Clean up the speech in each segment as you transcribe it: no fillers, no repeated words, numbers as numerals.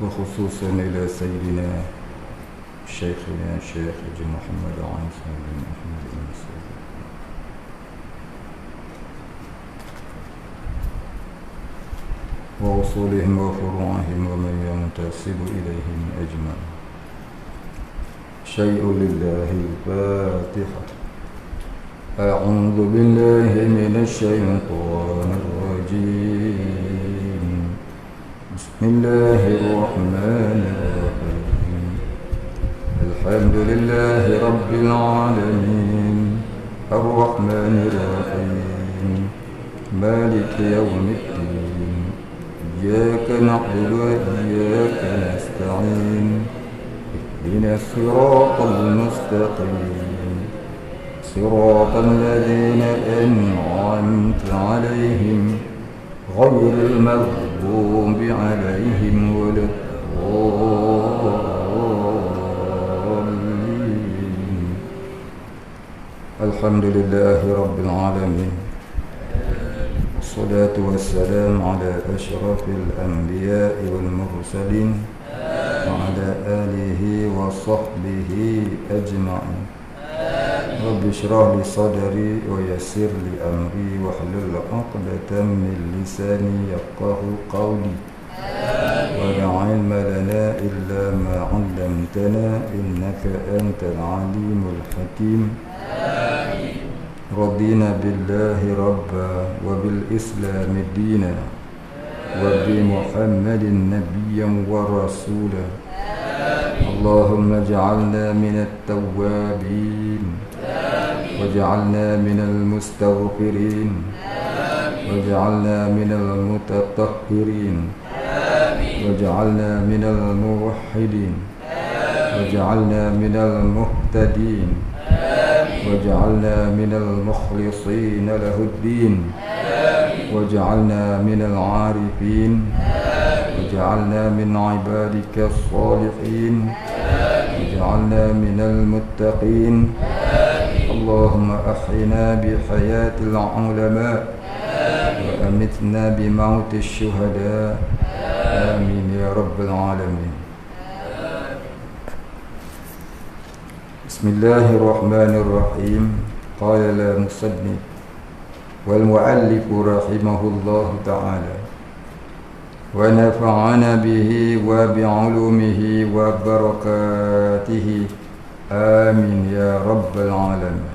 وخصوصا إلى سيدنا شيخنا الشيخ حجي محمد عيسى بن محمد بن سعيد ووصولهم وفروعهم ومن ينتسب إليهم أجمعين. شيء لله الفاتحة. أعوذ بالله من الشيطان الرجيم. بسم الله الرحمن الرحيم. الحمد لله رب العالمين الرحمن الرحيم مالك يوم الدين إياك نعبد وإياك نستعين اهدنا الصراط المستقيم صراط الذين أنعمت عليهم غير المغضوب عليهم ولا الضالين. الحمد لله رب العالمين، الصلاة والسلام على أشرف الأنبياء والمرسلين وعلى آله وصحبه أجمعين. رب اشرح لي صدري ويسر لي أمري واحلل عقدة من لساني يفقهوا قولي. ولا علم لنا إلا ما علمتنا إنك أنت العليم الحكيم. رضينا بالله ربا وبالإسلام دينا وبمحمد نبيا ورسولا. اللهم اجعلنا من التوابين واجعلنا من المستغفرين واجعلنا من المتطهرين واجعلنا من الموحدين واجعلنا من المهتدين واجعلنا من المخلصين له الدين واجعلنا من العارفين واجعلنا من عبادك الصالحين واجعلنا من المتقين. اللهم أحينا بحياة العلماء وأمتنا بموت الشهداء. آمين يا رب العالمين. بسم الله الرحمن الرحيم. قال المصنف والمؤلف رحمه الله تعالى ونفعنا به وبعلومه وبركاته. آمين يا رب العالمين.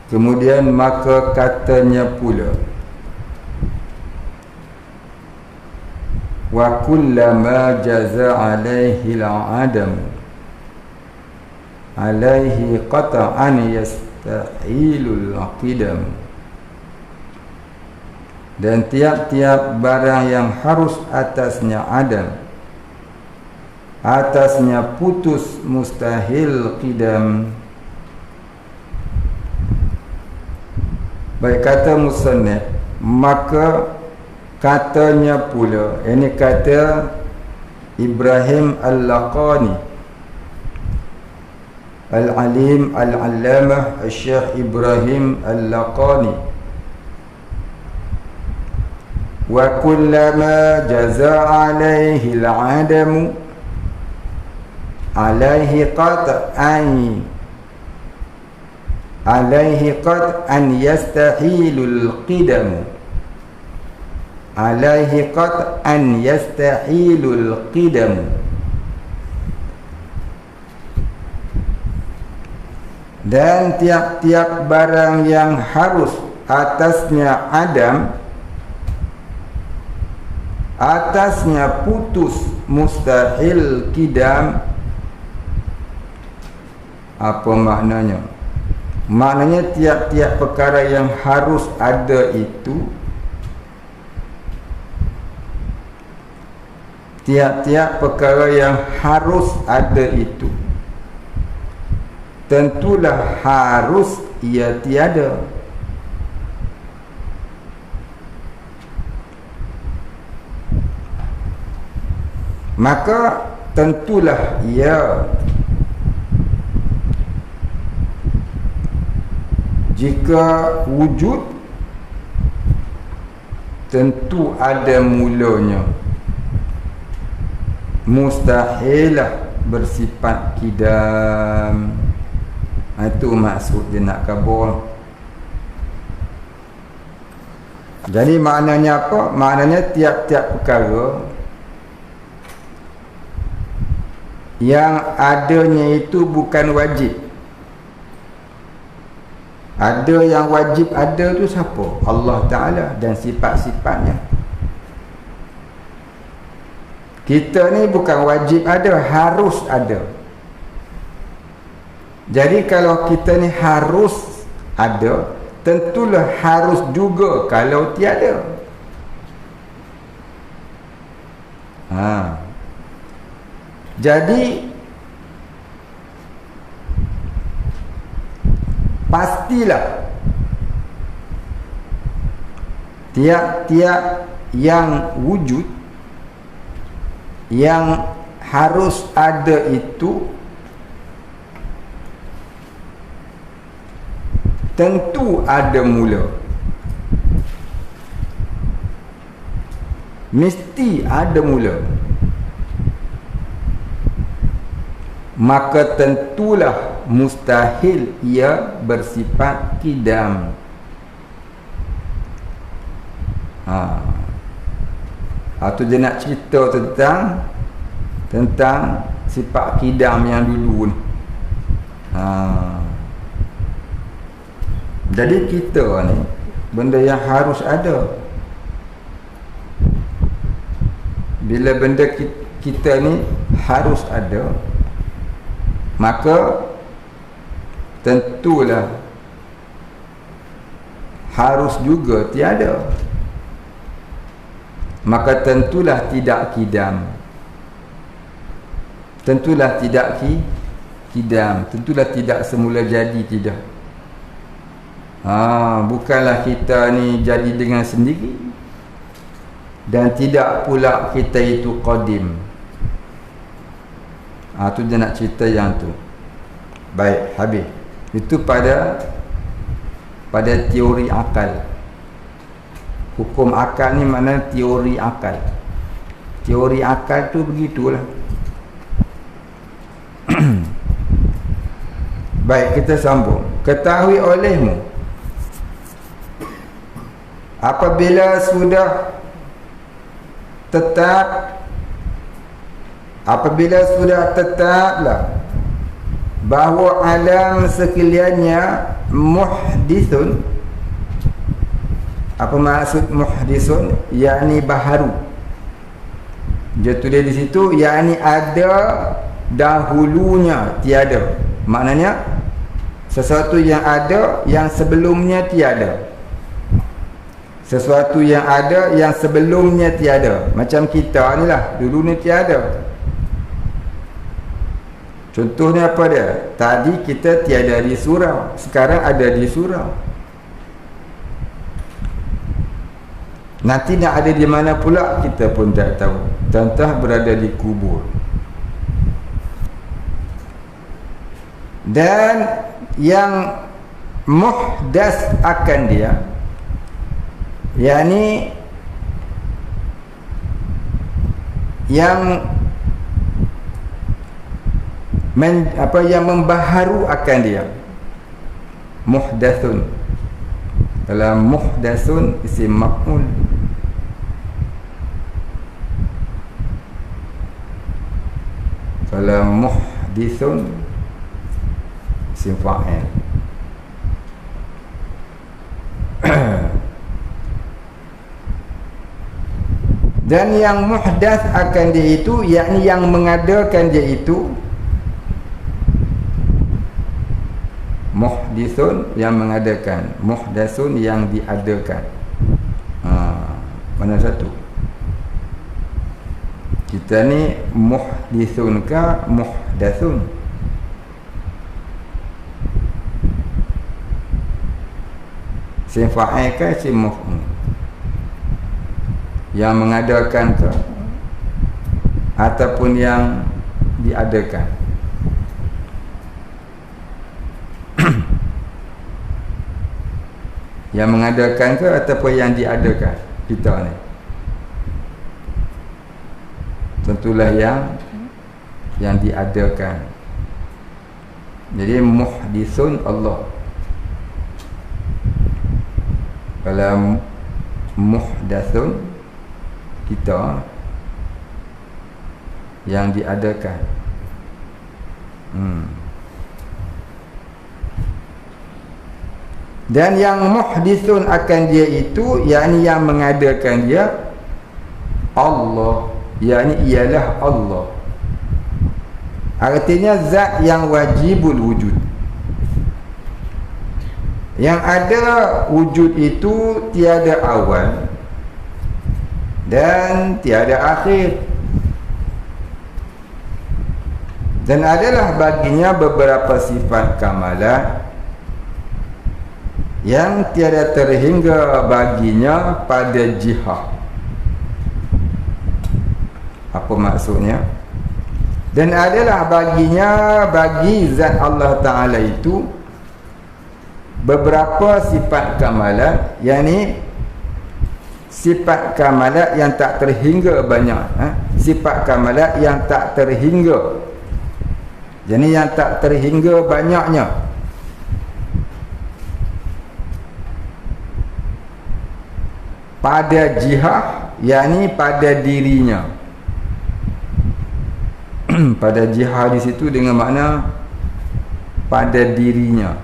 Kemudian maka katanya pula, wa kullama jaza alaihi al-adam alaihi qat'an yastahilul qidam. Dan tiap-tiap barang yang harus atasnya adam, atasnya putus mustahil qidam. Baik, kata musannif, maka katanya pula, ini kata Ibrahim Al-Laqani, Al-Alim Al-Allamah Syekh Ibrahim Al-Laqani. Wa kullama jaza alaihi al-adamu alaihi qat'an alaihi qat'an yastahilul qidam alaihi qat'an yastahilul qidam. Dan tiap-tiap barang yang harus atasnya adam, atasnya putus mustahil qidam. Apa maknanya? Maknanya tiap-tiap perkara yang harus ada itu, tiap-tiap perkara yang harus ada itu, tentulah harus ia tiada. Maka tentulah ia jika wujud tentu ada mulanya. Mustahilah bersifat kidam. Itu maksud dia nak kabul. Jadi maknanya apa? Maknanya tiap-tiap perkara yang adanya itu bukan wajib. Ada yang wajib ada tu siapa? Allah Ta'ala dan sifat-sifatnya. Kita ni bukan wajib ada, harus ada. Jadi kalau kita ni harus ada, tentulah harus juga kalau tiada. Jadi pastilah tiap-tiap yang wujud yang harus ada itu tentu ada mula. Mesti ada mula. Maka tentulah mustahil ia bersifat kidam. Atau dia nak cerita tentang sifat kidam yang dulu ni. Jadi kita ni benda yang harus ada. Bila benda kita ni harus ada, maka tentulah harus juga tiada. Maka tentulah tidak kidam. Tentulah tidak kidam. Tentulah tidak semula jadi, tidak. Bukanlah kita ni jadi dengan sendiri, dan tidak pula kita itu qadim. Tu dia nak cerita yang tu. Baik, habis. Itu pada teori akal. Hukum akal ni maknanya teori akal. Teori akal tu begitulah. Baik, kita sambung. Ketahui olehmu, apabila sudah tetaplah bahawa alam sekaliannya muhdithun. Apa maksud muhdithun? Yakni baharu. Dia tulis di situ, yakni ada dahulunya tiada. Maknanya sesuatu yang ada yang sebelumnya tiada. Sesuatu yang ada yang sebelumnya tiada. Macam kita ni lah, dulu ni tiada. Contohnya apa dia? Tadi kita tiada di surau, sekarang ada di surau. Nanti nak ada di mana pula kita pun tak tahu. Entah berada di kubur. Dan yang muhdas akan dia, yakni yang yang membaharu akan dia, muhdatsun. Dalam muhdatsun isim maf'ul. Kalau muhdithun isim fa'il. Dan yang muhdath akan dia itu, yakni yang mengadakan dia itu, muhdithun yang mengadakan, muhdatsun yang diadakan. Mana satu? Kita ni muhdithun ke muhdatsun? Isim fa'il ke isim maf'ul? Yang mengadakan ke ataupun yang diadakan? Yang mengadakan ke ataupun yang diadakan? kita ni. Tentulah yang diadakan. Jadi muhdisun Allah. Kalau muhdatsun kita yang diadakan. Dan yang muhdisun akan dia itu, yakni yang mengadakan dia Allah, yakni ialah Allah. Artinya zat yang wajibul wujud. Yang ada wujud itu tiada awal dan tiada akhir. Dan adalah baginya beberapa sifat kamalah yang tiada terhingga baginya pada jihad. Apa maksudnya? Dan adalah baginya, bagi zat Allah Ta'ala itu beberapa sifat kamalat, yakni sifat kamalat yang tak terhingga banyak, sifat kamalat yang tak terhingga, jadi yang tak terhingga banyaknya. Pada jihad, yakni pada dirinya. Pada jihad di situ dengan makna pada dirinya.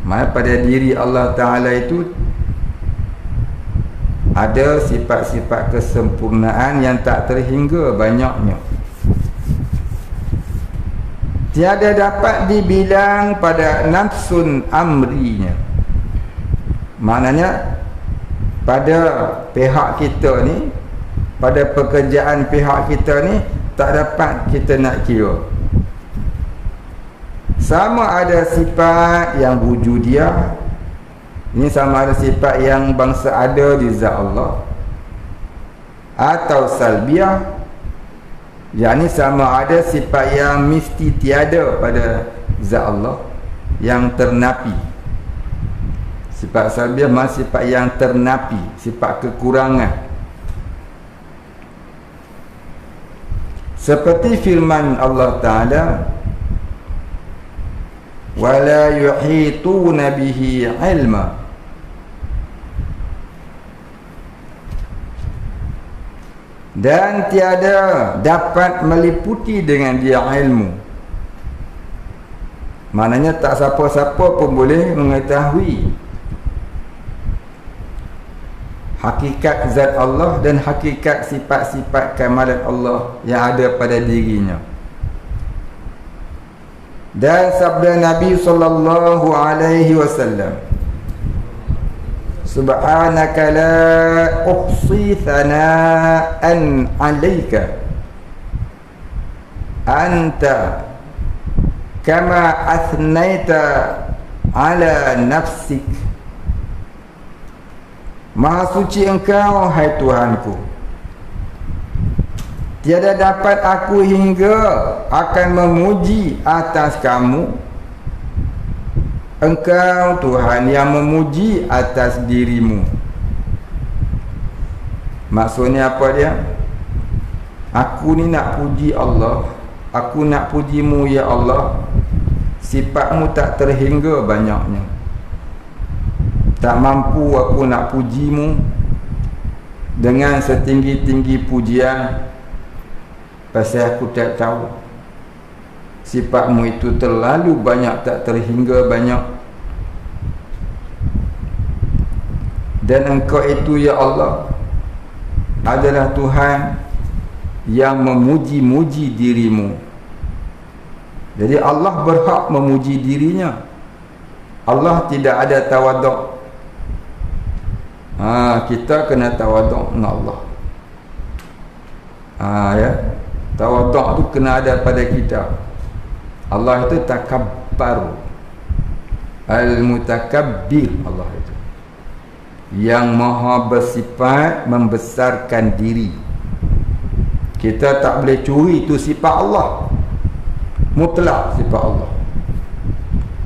Maksudnya pada diri Allah Ta'ala itu ada sifat-sifat kesempurnaan yang tak terhingga banyaknya. Tiada dapat dibilang pada nafsun amrinya. Maknanya pada pihak kita ni, pada pekerjaan pihak kita ni, tak dapat kita nak kira. Sama ada sifat yang wujudiyah, ini sama ada sifat yang bangsa ada di zat Allah, atau salbiyah, yakni sama ada sifat yang mesti tiada pada zat Allah, yang ternapi. Sifat salbiyah maksud sifat yang ternapi, sifat kekurangan. Seperti firman Allah Ta'ala, wala yuhituna bihi ilma. Dan tiada dapat meliputi dengan dia ilmu. Maknanya tak siapa-siapa pun boleh mengetahui hakikat zat Allah dan hakikat sifat-sifat kamalat Allah yang ada pada dirinya. Dan sabda Nabi sallallahu alaihi wasallam, subhanaka la uhsi thana'an 'alaika anta kama athnaita ala nafsik. Maha suci engkau, hai Tuhanku, tiada dapat aku hingga akan memuji atas kamu. Engkau Tuhan yang memuji atas dirimu. Maksudnya apa dia? Aku ni nak puji Allah, aku nak pujimu ya Allah. Sifatmu tak terhingga banyaknya. Tak mampu aku nak pujimu dengan setinggi-tinggi pujian, pasal aku tak tahu sifatmu itu terlalu banyak, tak terhingga banyak. Dan engkau itu ya Allah adalah Tuhan yang memuji-muji dirimu. Jadi Allah berhak memuji dirinya. Allah tidak ada tawaduk. Kita kena tawaduk dengan Allah. Ya, tawaduk tu kena ada pada kita. Allah itu takabbar, al-mutakabbir. Allah itu yang maha bersifat membesarkan diri. Kita tak boleh curi itu sifat Allah, mutlak sifat Allah.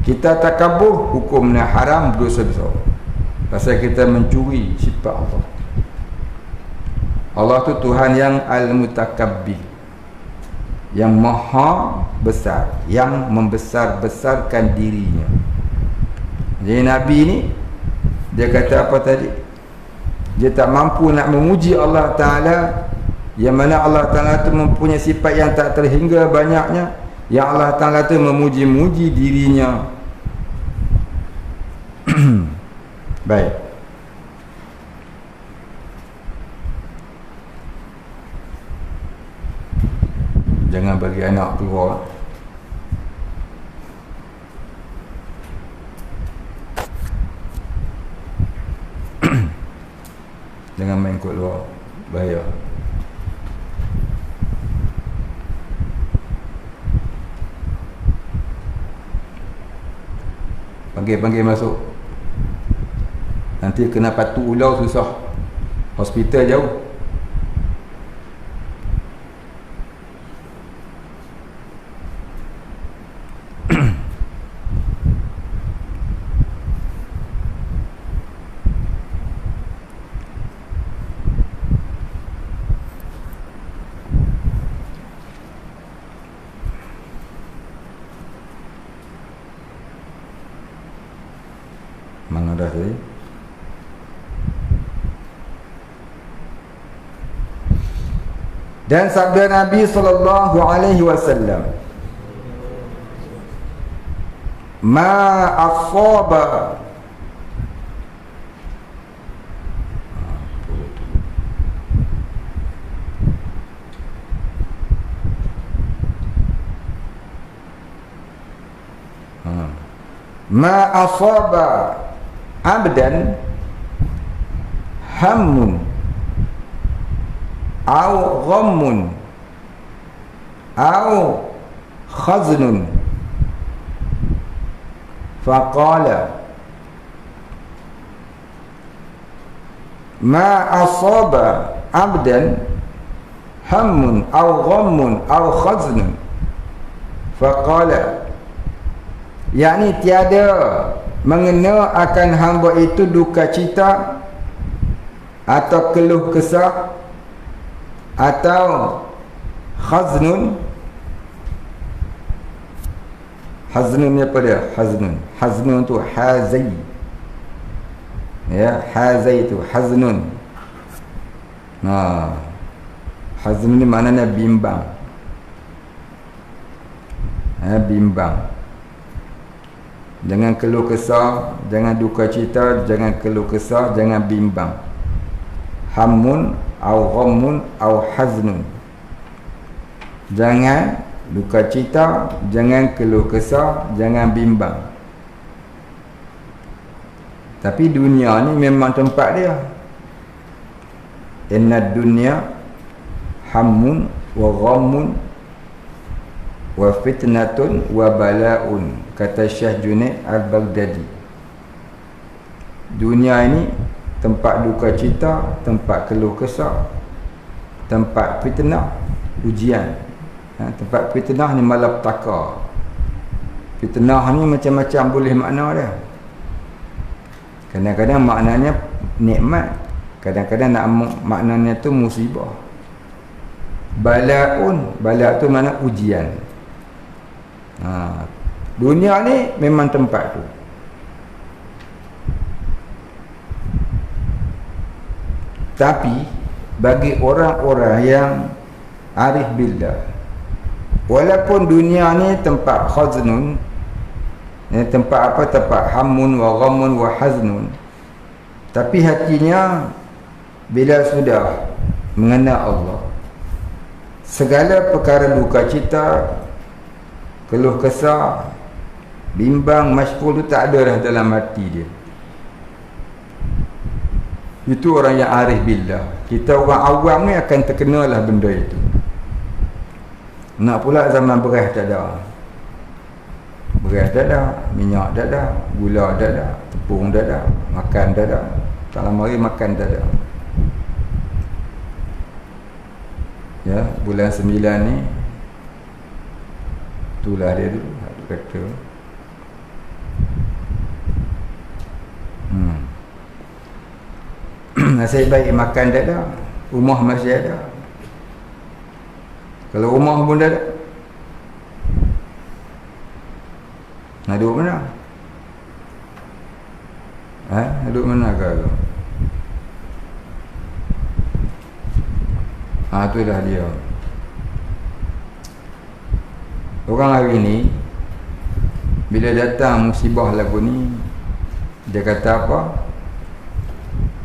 Kita takabur, hukumnya haram, dosa besar. pasal kita mencuri sifat Allah. Allah tu Tuhan yang Al-Mutakabbir, yang maha besar, yang membesar-besarkan dirinya. Jadi Nabi ni dia kata apa tadi? Dia tak mampu nak memuji Allah Ta'ala, yang mana Allah Ta'ala tu mempunyai sifat yang tak terhingga banyaknya, yang Allah Ta'ala tu memuji-muji dirinya. Baik, jangan bagi anak keluar. Jangan main kot luar, bahaya. Panggil masuk. Nanti kena patu ular susah. Hospital jauh. Mana dah tadi? Dan sabda Nabi sallallahu alaihi wasallam, ma asaba abdan hammun aw ghammun aw khaznun faqala ma asaba abdan hammun aw ghammun aw khaznun faqala, yakni tiada mengena akan hamba itu duka cita atau keluh kesah atau khaznun. Haznun ni apa dia? Haznun tu hazai, ya, hazai tu haznun. Haznun ni maknanya bimbang, bimbang. Jangan keluh kesah, jangan duka cita, jangan keluh kesah, jangan bimbang. Hammun au ghammun au haznun. Jangan duka cita, jangan keluh kesah, jangan bimbang. Tapi dunia ni memang tempat dia. Inna dunya hammun wa ghammun wa fitnatun wa bala'un, kata Syekh Junaid Al-Baghdadi. Dunia ini tempat duka cita, tempat keluh kesah, tempat fitnah, ujian. Tempat fitnah ni malapetaka. Fitnah ni macam-macam boleh makna dia. Kadang-kadang maknanya nikmat, kadang-kadang nak maknanya tu musibah. Bala'un, bala' tu makna ujian. Dunia ni memang tempat tu. Tapi bagi orang-orang yang arif billah, walaupun dunia ni tempat khaznun, tempat apa? Tempat hammun wa ghammun wa haznun, tapi hatinya bila sudah mengenal Allah, segala perkara duka cita, keluh kesah, bimbang, masyghul tu tak ada dah dalam hati dia. Itu orang yang arif billah. Kita orang awam ni akan terkenalah benda itu. Nak pula zaman beras tak ada. Beras tak ada, minyak tak ada, gula tak ada, tepung tak ada, makan tak ada. Tak lama lagi makan tak ada. Ya, bulan 9 ni itulah dia dulu kata. Nasib baik makan tak ada, rumah masih ada. Kalau rumah pun tak ada, nak duduk mana? Duduk mana kau? Tu dah dia. Orang hari ni bila datang musibah lagu ni, dia kata apa?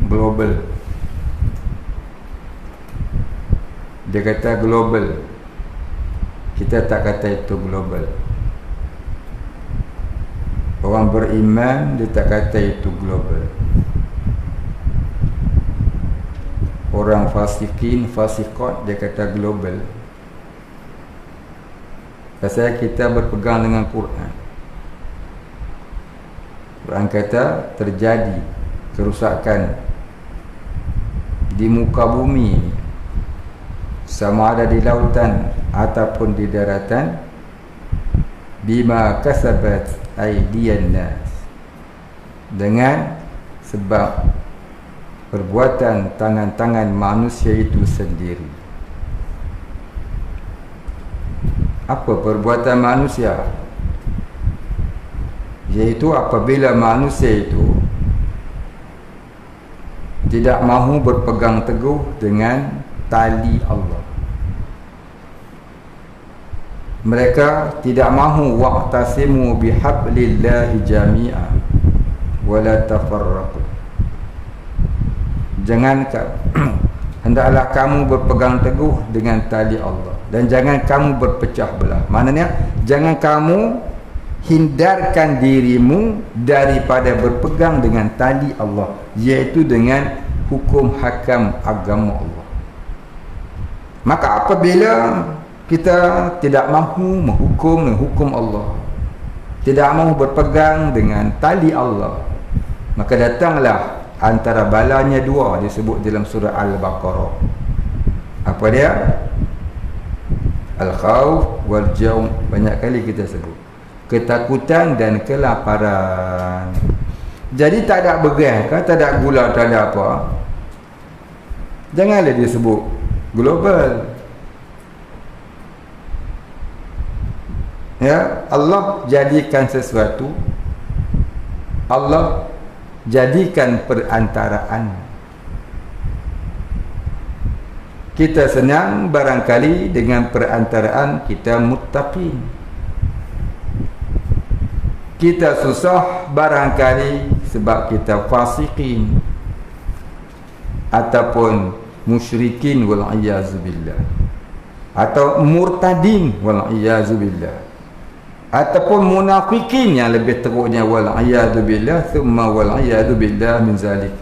Global. Dia kata global. Kita tak kata itu global. Orang beriman dia tak kata itu global. Orang fasikin, fasikot dia kata global. Pasal kita berpegang dengan Quran. Quran kata terjadi kerusakan di muka bumi, sama ada di lautan ataupun di daratan, bima kasabat aydiyan nas, dengan sebab perbuatan tangan-tangan manusia itu sendiri. Apa perbuatan manusia? Iaitu apabila manusia itu tidak mahu berpegang teguh dengan tali Allah. Mereka tidak mahu waqtasimu bihablillahi jami'a wala tafarraqu. Jangan hendaklah kamu berpegang teguh dengan tali Allah dan jangan kamu berpecah belah. Maknanya jangan kamu hindarkan dirimu daripada berpegang dengan tali Allah, iaitu dengan hukum hakam agama Allah. Maka apabila kita tidak mahu menghukum dengan hukum Allah, tidak mahu berpegang dengan tali Allah, maka datanglah antara balanya dua disebut dalam surah Al-Baqarah. Apa dia? Al-khawf wal-jaum. Banyak kali kita sebut ketakutan dan kelaparan. Jadi tak ada beras, tak ada gula, tak ada apa, janganlah disebut global. Ya, Allah jadikan sesuatu, Allah jadikan perantaraan. Kita senang barangkali dengan perantaraan kita muttaqin. Kita susah barangkali sebab kita fasiqin ataupun musyrikin wal'iyazubillah, atau murtadin wal'iyazubillah, ataupun munafikin yang lebih teruknya wal'iyazubillah thumma wal'iyazubillah min zalik.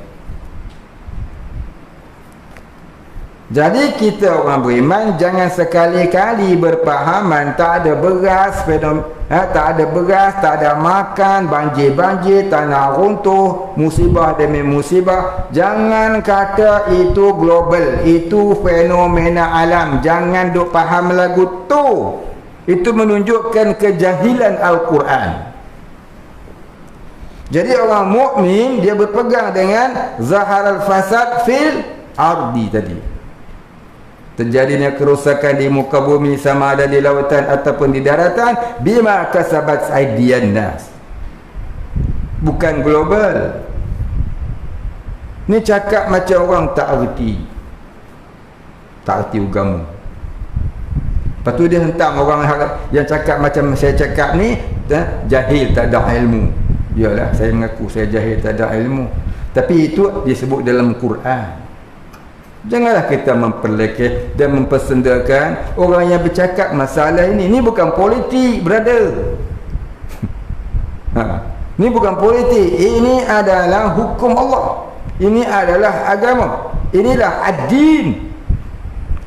Jadi kita orang beriman jangan sekali-kali berpahaman tak ada beras, tak ada beras, tak ada makan, banjir-banjir, tanah runtuh, musibah demi musibah. Jangan kata itu global, itu fenomena alam. Jangan duk faham lagu tu. Itu menunjukkan kejahilan Al-Quran. Jadi orang mukmin dia berpegang dengan zaharal fasad fil ardi tadi. Terjadinya kerusakan di muka bumi, sama ada di lautan ataupun di daratan, bima kasabat aydiyan nas. Bukan global. Ni cakap macam orang tak erti agama. Lepas tu dia hentam orang yang cakap macam saya cakap ni, jahil, tak ada ilmu. Yalah, saya mengaku saya jahil, tak ada ilmu. Tapi itu disebut dalam Quran. Janganlah kita memperlekeh dan mempersendakan orang yang bercakap masalah ini. Ini bukan politik, brother. Ini bukan politik. Ini adalah hukum Allah. Ini adalah agama. Inilah ad-din.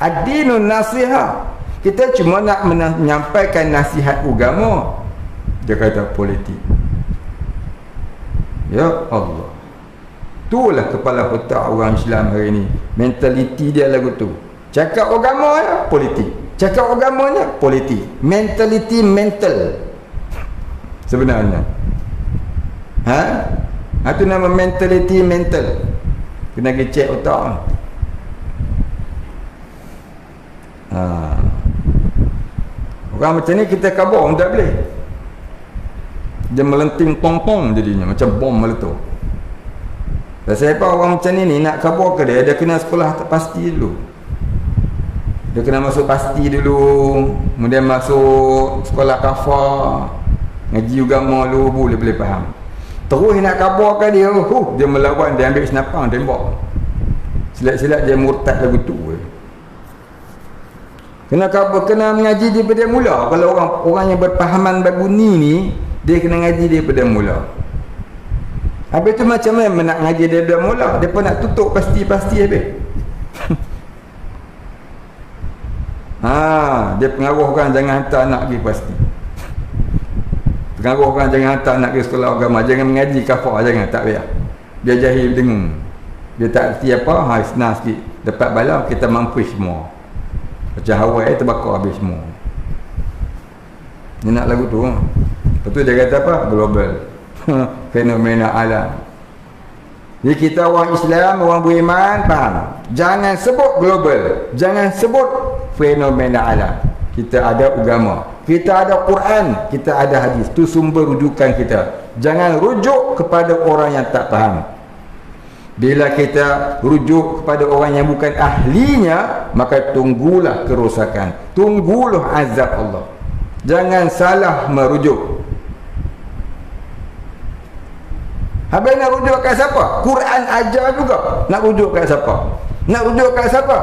Ad-dinun nasihat. Kita cuma nak menyampaikan nasihat agama. Dia kata politik. Ya Allah. Itulah kepala otak orang Islam hari ini. Mentaliti dia lagu tu. Cakap agamanya politik, cakap agamanya politik. Mentaliti mental sebenarnya. Itu nama mentaliti mental. Kena pergi cek otak. Orang macam ni kita kabur tak boleh. Dia melenting tong-tong jadinya, macam bom meletup. Dan siapa orang macam ni nak kabur ke dia kena sekolah pasti dulu. Dia kena masuk pasti dulu, kemudian masuk sekolah kafar, ngaji agama dulu, boleh faham. Terus nak kabarkan dia, dia melawan, dia ambil senapang, tembak. Silat-silat dia murtad lagu tu. Kena kabar, kena mengaji daripada mula. Kalau orang yang berpahaman babuni ni, dia kena ngaji daripada mula. Habis tu macam mana nak ngaji daripada mula? Dia pun nak tutup pasti-pasti habis. Dia pengaruh orang jangan hantar anak pergi pasti. Pengaruh orang jangan hantar anak pergi sekolah agama. Jangan mengaji kafar, jangan, tak payah. Biar jahil dengung. Dia tak erti apa, senang sikit. Dapat bala, kita mampu semua. Macam Hawaii terbakar habis semua. Dia nak lagu tu. Lepas tu dia kata apa? Global. Fenomena alam. Jadi kita orang Islam, orang beriman, faham? Jangan sebut global, jangan sebut fenomena alam. Kita ada agama, kita ada Quran, kita ada hadis. Itu sumber rujukan kita. Jangan rujuk kepada orang yang tak faham. Bila kita rujuk kepada orang yang bukan ahlinya, maka tunggulah kerosakan, tunggulah azab Allah. Jangan salah merujuk. Habis nak rujuk kat siapa? Quran ajar juga. Nak rujuk kat siapa? Nak rujuk kat siapa?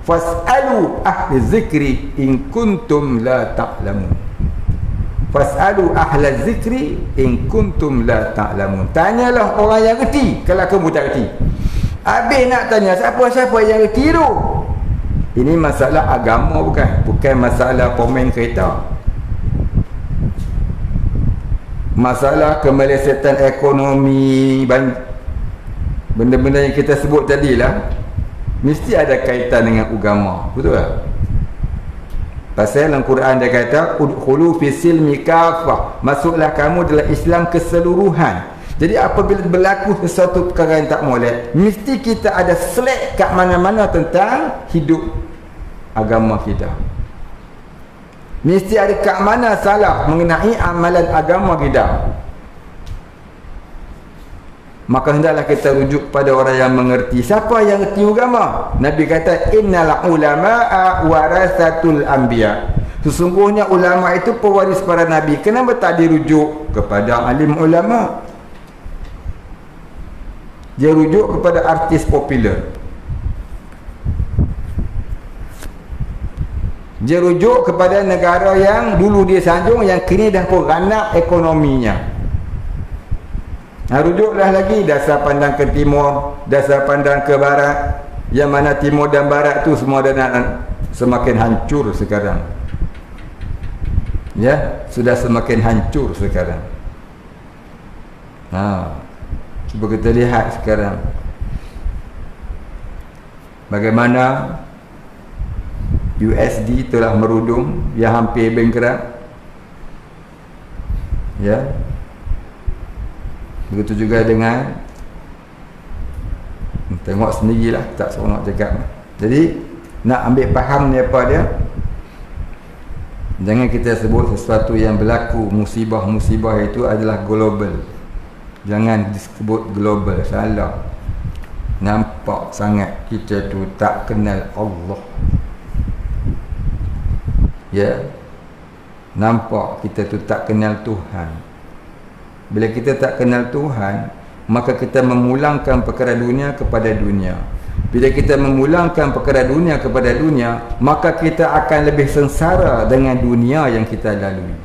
Fas'alu ahli zikri in kuntum la ta'lamun. Fas'alu ahli zikri in kuntum la ta'lamun. Tanyalah orang yang reti kalau kamu tak reti. Habis nak tanya siapa-siapa yang reti tu. Ini masalah agama bukan masalah komen kereta. Masalah kemelesetan ekonomi, benda-benda yang kita sebut tadilah, mesti ada kaitan dengan agama. Betul tak? Pasal dalam Quran dia kata udkhulu fi silmi kafah, masuklah kamu dalam Islam keseluruhan. Jadi apabila berlaku sesuatu perkara yang tak molek, mesti kita ada selek kat mana-mana tentang hidup agama kita. Mesti ada kat mana salah mengenai amalan agama kita. Maka hendaklah kita rujuk pada orang yang mengerti. Siapa yang mengerti agama? Nabi kata innal ulama'a warasatul anbiya. Sesungguhnya ulama itu pewaris para nabi. Kenapa tak dirujuk kepada alim ulama? Dia rujuk kepada artis popular. Dia rujuk kepada negara yang dulu dia sanjung, yang kini dah pun ranak ekonominya. Rujuklah lagi dasar pandang ke timur, dasar pandang ke barat. Yang mana timur dan barat tu semua dah nak semakin hancur sekarang. Ya, sudah semakin hancur sekarang. Cuba kita lihat sekarang bagaimana USD telah merudum, dia hampir bankrupt. Ya. Begitu juga dengan, tengok sendirilah, tak seronok cakap. Jadi nak ambil faham ni apa dia, jangan kita sebut sesuatu yang berlaku, musibah-musibah itu adalah global. Jangan disebut global, salah. Nampak sangat kita tu tak kenal Allah. Ya, nampak kita tu tak kenal Tuhan. Bila kita tak kenal Tuhan, maka kita memulangkan perkara dunia kepada dunia. Bila kita memulangkan perkara dunia kepada dunia, maka kita akan lebih sengsara dengan dunia yang kita lalui.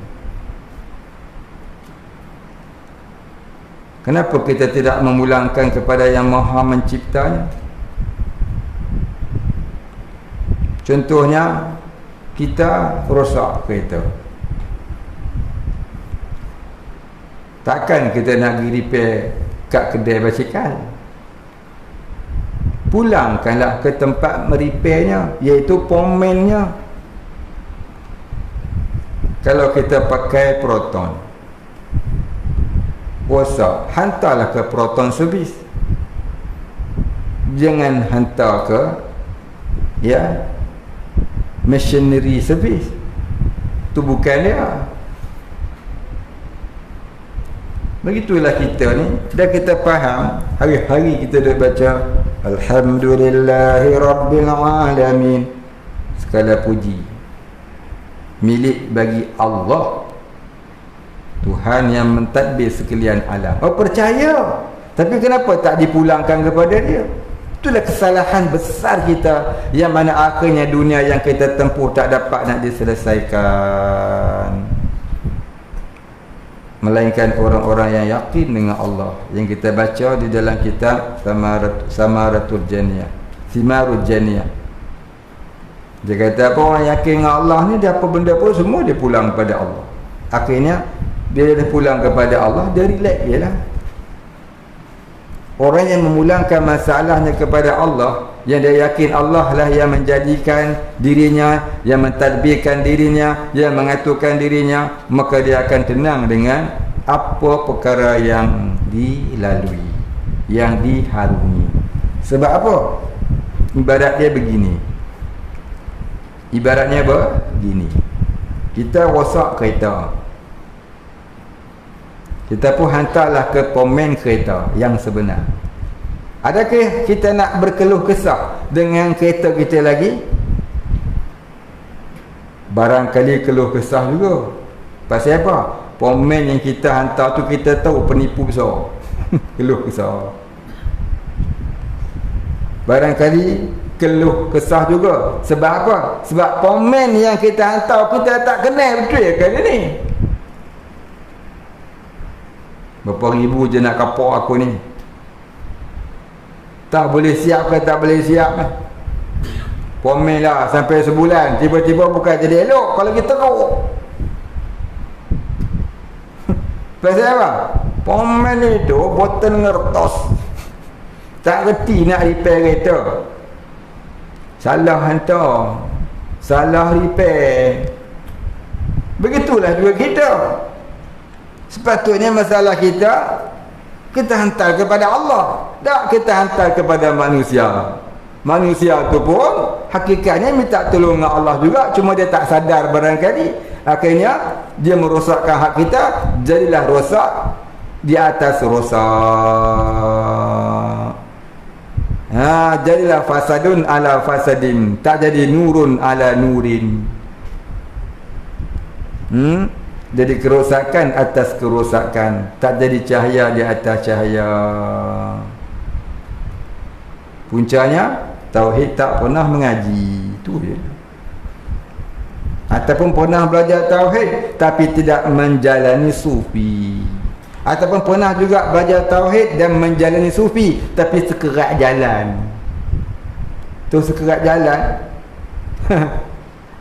Kenapa kita tidak memulangkan kepada yang Maha Menciptanya? Contohnya, kita rosak kereta. Takkan kita nak pergi repair kat kedai basikal. Pulangkanlah ke tempat merepairnya, iaitu pomennya. Kalau kita pakai Proton, rosak, hantarlah ke Proton Service. jangan hantar ke missionary service. Tu bukan dia. Begitulah kita ni. Dah kita faham, hari-hari kita dah baca Alhamdulillahi Rabbil Alamin, segala puji milik bagi Allah, Tuhan yang mentadbir sekalian alam. Percaya, tapi kenapa tak dipulangkan kepada dia? Itulah kesalahan besar kita, yang mana akhirnya dunia yang kita tempuh tak dapat nak diselesaikan. Melainkan orang-orang yang yakin dengan Allah, yang kita baca di dalam kitab Samaratul Janiyah, Simarul Janiyah. Dia kata apa, orang yakin dengan Allah ni, dia apa benda pun semua dia pulang kepada Allah. Akhirnya dia dah pulang kepada Allah, dia relax je lah. Orang yang memulangkan masalahnya kepada Allah, yang dia yakin Allah lah yang menjadikan dirinya, yang mentadbirkan dirinya, yang mengaturkan dirinya, maka dia akan tenang dengan apa perkara yang dilalui, yang diharungi. Sebab apa? Ibarat dia begini. Ibaratnya apa? Begini. Kita rosak kereta, kita pun hantarlah ke pemen kereta yang sebenar. Adakah kita nak berkeluh kesah dengan kereta kita lagi? Barangkali keluh kesah juga. Pasal apa? Pemen yang kita hantar tu kita tahu penipu besar. Keluh kesah. Barangkali keluh kesah juga. Sebab apa? Sebab pemen yang kita hantar kita tak kenal betul ke dia ni? Berapa ribu je nak kapok aku ni, tak boleh siap ke tak boleh siap. Komen lah sampai sebulan, tiba-tiba bukan jadi elok kalau kita teruk. Pasal apa? Komen itu botan ngertos, tak reti nak repair kereta, salah hantar, salah repair. Begitulah juga kita. Sepatutnya masalah kita hantar kepada Allah, tak kita hantar kepada manusia. Manusia tu pun hakikatnya minta tolong dengan Allah juga, cuma dia tak sadar barangkali. Akhirnya dia merosakkan hak kita, jadilah rosak di atas rosak. Jadilah fasadun ala fasadin, tak jadi nurun ala nurin. Jadi kerosakan atas kerosakan, tak jadi cahaya di atas cahaya. Puncanya tauhid tak pernah mengaji, tu dia. Ataupun pernah belajar tauhid tapi tidak menjalani sufi. Ataupun pernah juga belajar tauhid dan menjalani sufi tapi sekerat jalan. Tu sekerat jalan.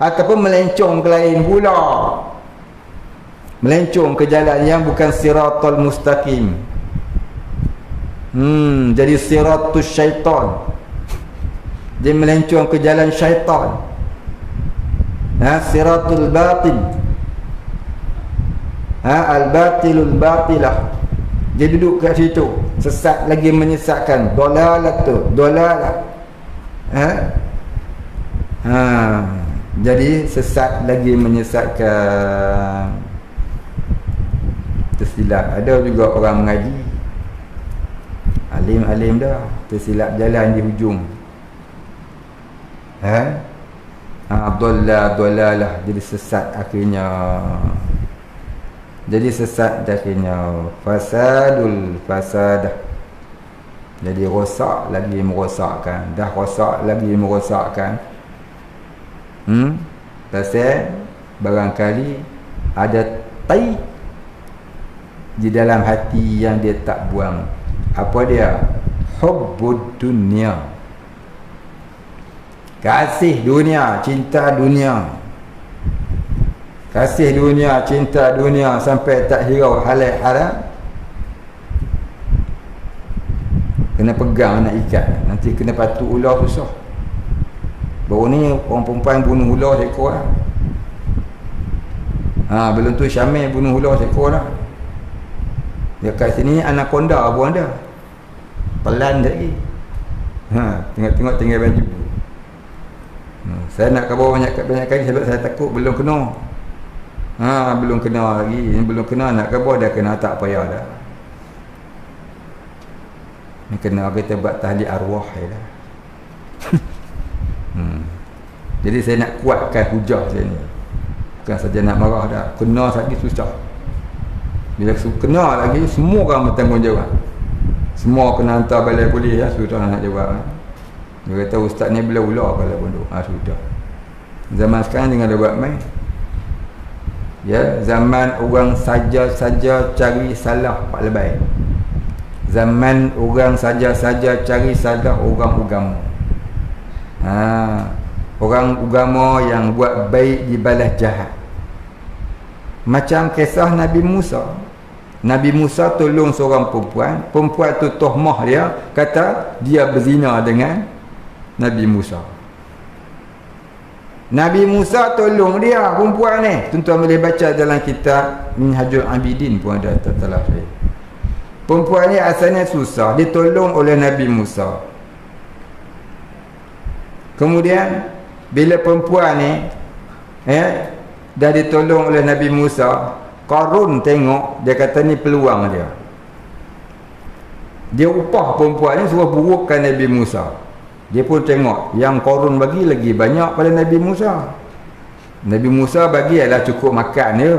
Ataupun melencong ke lain pula, melencong ke jalan yang bukan siratul mustaqim. Jadi siratus syaitan. Dia melencong ke jalan syaitan. Siratul batil. Al-batilul batilah. Dia duduk kat situ, sesat lagi menyesatkan. Dolalah. Jadi sesat lagi menyesatkan. Tersilap. Ada juga orang mengaji, alim-alim dah, tersilap jalan di hujung. Dolalah, jadi sesat akhirnya. Fasadul fasadah. Jadi rosak lagi merosakkan, dah rosak lagi merosakkan. Pasal barangkali ada tai di dalam hati yang dia tak buang. Apa dia? Hubbud dunia, kasih dunia, cinta dunia. Kasih dunia, cinta dunia sampai tak hirau halal haram. Kena pegang, nak ikat, nanti kena patuk ular susah. Baru ni orang perempuan bunuh ular seekor lah. Belum tu Syamil bunuh ular seekor lah. Dekat sini anaconda pun ada. Pelan lagi. Tengok-tengok tinggal baju. Saya nak khabar banyak kali sebab saya takut belum kena. Belum kena lagi. Ini belum kena, nak khabar dah kena, tak payah dah. Ni kena kita buat tahlil arwah dah. Jadi saya nak kuatkan hujah saya ni. Bukan saja nak marah dah. Kena lagi susah. Bila kena lagi, semua orang bertanggungjawab. Semua kena hantar balai polis ya, sudah nak jawab. Dia kata ustaz ni bila ular kalau pondok. Sudah. Zaman sekarang jangan ada buat main. Ya, zaman orang saja-saja cari salah pak lebay. Zaman orang saja-saja cari salah orang agama. Orang agama yang buat baik dibalas jahat. Macam kisah Nabi Musa. Nabi Musa tolong seorang perempuan. Perempuan tu tohmah dia, kata dia berzina dengan Nabi Musa. Nabi Musa tolong dia, perempuan ni. Tuan-tuan boleh baca dalam kitab Minhajul Abidin pun ada tertelafir. Perempuan ni asalnya susah, ditolong oleh Nabi Musa. Kemudian bila perempuan ni dah ditolong oleh Nabi Musa, Qarun tengok, dia kata ni peluang dia. Dia upah perempuan ni suruh burukkan Nabi Musa. Dia pun tengok yang Qarun bagi lagi banyak pada Nabi Musa. Nabi Musa bagi adalah cukup makan dia.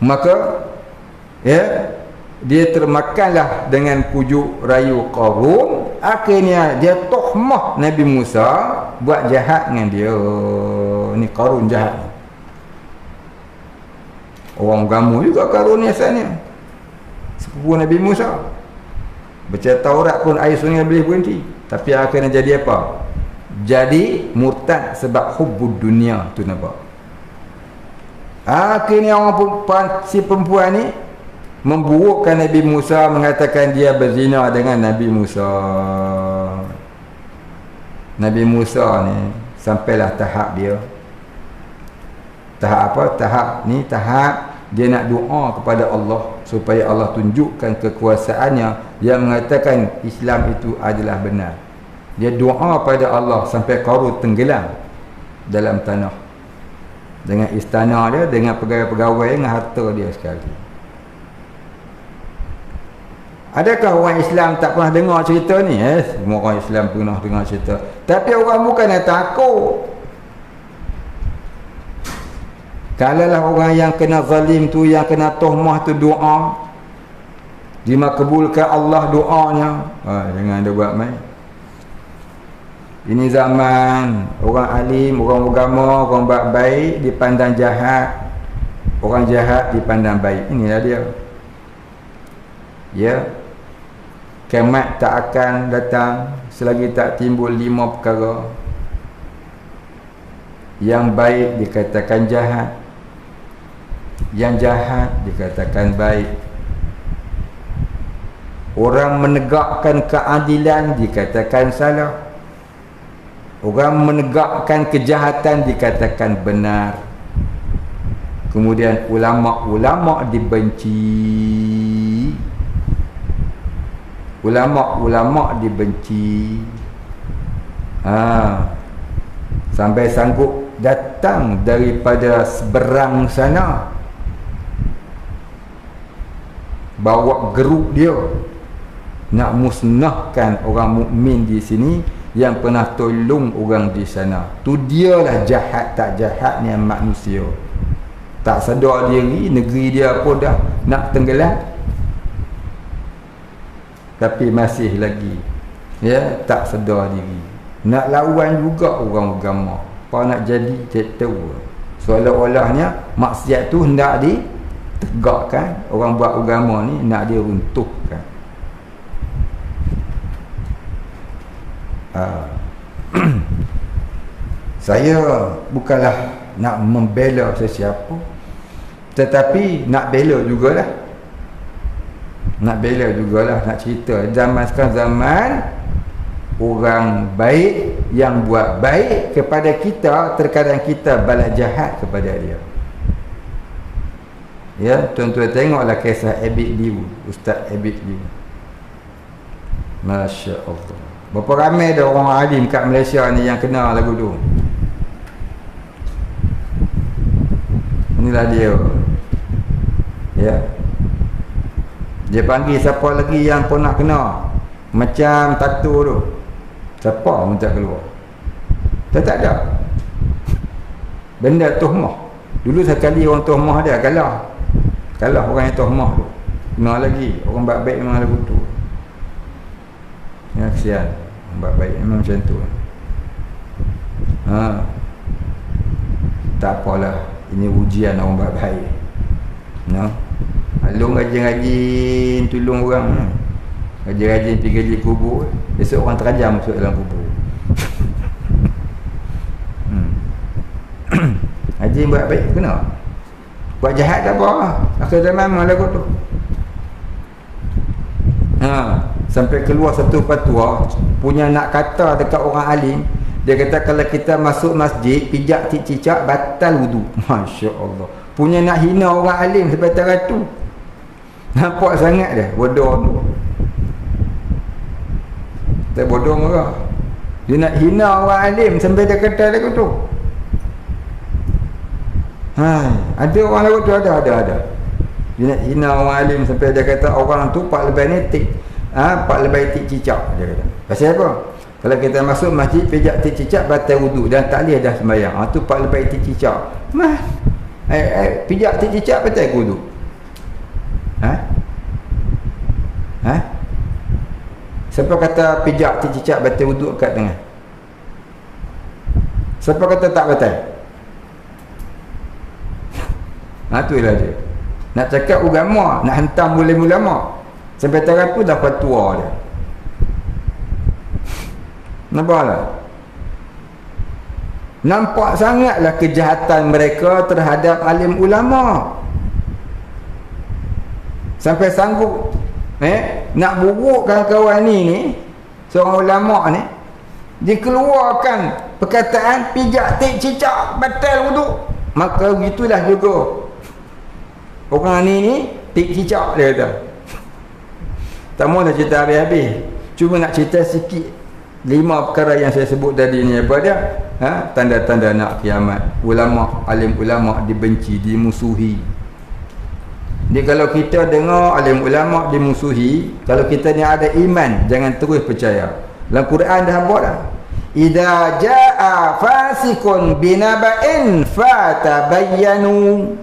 Maka dia termakanlah dengan pujuk rayu Qarun. Akhirnya dia tohmah Nabi Musa buat jahat dengan dia. Ni Qarun jahat. Orang agama juga Qarun ni asalnya. Sepupu Nabi Musa. Baca Taurat pun air sungai boleh berhenti. Tapi akhirnya jadi apa? Jadi murtad sebab hubbud dunia tu, nampak. Akhirnya si perempuan ni memburukkan Nabi Musa, mengatakan dia berzina dengan Nabi Musa. Nabi Musa ni sampailah tahap dia. Tahap apa? Tahap dia nak doa kepada Allah supaya Allah tunjukkan kekuasaannya yang mengatakan Islam itu adalah benar. Dia doa pada Allah sampai Qarun tenggelam dalam tanah dengan istana dia, dengan pegawai-pegawai, dengan harta dia sekali. Adakah orang Islam tak pernah dengar cerita ni? Semua orang Islam pernah dengar cerita. Tapi orang bukan yang takut. Kalaulah orang yang kena zalim tu, yang kena tohmah tu doa, dimakbulkan Allah doanya, jangan ada buat main. Ini zaman orang alim, orang agama, orang buat baik dipandang jahat, orang jahat dipandang baik. Inilah dia. Ya, kiamat tak akan datang selagi tak timbul 5 perkara. Yang baik dikatakan jahat, yang jahat dikatakan baik. Orang menegakkan keadilan dikatakan salah. Orang menegakkan kejahatan dikatakan benar. Kemudian ulama-ulama dibenci. Ulama-ulama dibenci. Sampai sanggup datang daripada seberang sana, bawa geruk dia nak musnahkan orang mukmin di sini yang pernah tolong orang di sana. Tu dialah jahat tak jahatnya manusia. Tak sedar diri, negeri dia pun dah nak tenggelam, tapi masih lagi tak sedar diri. Nak lawan juga orang agama. Apa nak jadi tahu. Seolah-olahnya maksiat tu hendak ditegakkan. Orang buat agama ni nak dia runtuhkan. Saya bukanlah nak membela sesiapa, tetapi nak bela jugalah. Nak bela jugalah, nak cerita. Zaman sekarang zaman orang baik yang buat baik kepada kita, terkadang kita balas jahat kepada dia. Ya, tuan-tuan tengoklah kisah Abid Liu, Ustaz Abid Liu. Masya Allah. Berapa ramai dah orang alim kat Malaysia ni yang kenal lagu tu. Inilah dia. Ya. Dia panggil siapa lagi yang pun nak kenal. Macam tattoo tu. Siapa pun tak keluar. Tak ada. Benda tuhmah. Dulu sekali orang tuhmah dia kalah. Kalah orang yang tuhmah tu. Kenal lagi. Orang baik-baik memang lagu tu. Ya, kesian. Orang baik-baik memang macam tu. Tak apalah. Ini ujian orang baik-baik. No? Alung rajin-rajin tolong orang. Rajin-rajin pergi gali kubur. Besok orang terajam masuk dalam kubur. Rajin buat baik kena. Buat jahat tak apa. Akhir zaman memang lagu tu. Sampai keluar satu fatwa punya nak kata dekat orang alim. Dia kata kalau kita masuk masjid pijak cicak batal wudu. Masya Allah. Punya nak hina orang alim sampai tarah tu. Nampak sangat dia bodoh tu. Tak bodoh marah. Dia nak hina orang alim sampai dia kata lagu tu. Ada orang lagu tu, ada. Dia nak hina orang alim sampai dia kata orang tu pak lebih netik. Pak lebih tik cicak dia kata. Pasal apa? Kalau kita masuk masjid pijak tik cicak batal wudu dan tak boleh dah sembahyang. Tu pak lebih tik cicak. Pijak tik cicak batal wudu. Siapa kata pijak tik cicak batal wudu kat tengah? Siapa kata tak batal? Itulah dia. Nak cakap agama, nak hentam ulama. Sampai taraf tu dah fatwa dia. Nampaklah. Nampak sangatlah kejahatan mereka terhadap alim ulama. Sampai sanggup nak burukkan kawan ni seorang ulama ni, dikeluarkan perkataan pijak tik cicak batal wudu. Maka begitulah juga orang ni tik cicak dia kata. Tak mahu nak cerita habis-habis. Cuma nak cerita sikit 5 perkara yang saya sebut tadi ni. Apa dia? Tanda-tanda nak kiamat. Ulama, alim ulama dibenci, dimusuhi. Jadi kalau kita dengar alim ulama dimusuhi, kalau kita ni ada iman, jangan terus percaya. Dalam Quran dah buat dah. Idza jaa fasikun binaba'in fatabayyanu.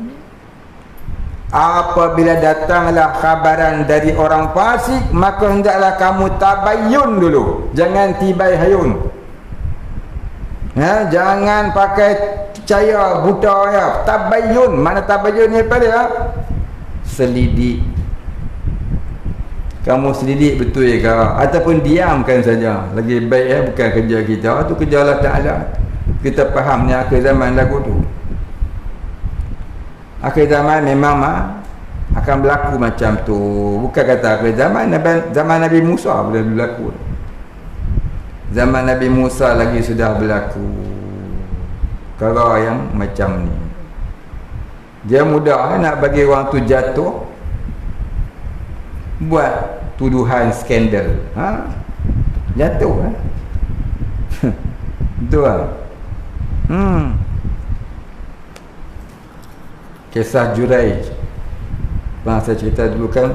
Apabila datanglah khabaran dari orang fasik, maka hendaklah kamu tabayyun dulu. Jangan tibai hayun. Jangan pakai percaya buta ya. Tabayyun. Mana tabayyun ni apa dia? Selidik. Kamu selidik betul ke? Ataupun diamkan saja. Lagi baik bukan kerja kita. Itu kerja Allah Ta'ala. Kita faham ni akhir zaman lagu tu. Akhir zaman memang akan berlaku macam tu. Bukan kata akhir zaman. Zaman Nabi Musa boleh berlaku. Zaman Nabi Musa lagi sudah berlaku perkara yang macam ni. Dia mudah nak bagi orang tu jatuh, buat tuduhan skandal. Jatuh betul lah. Kisah Juraij pernah saya cerita dulu kan.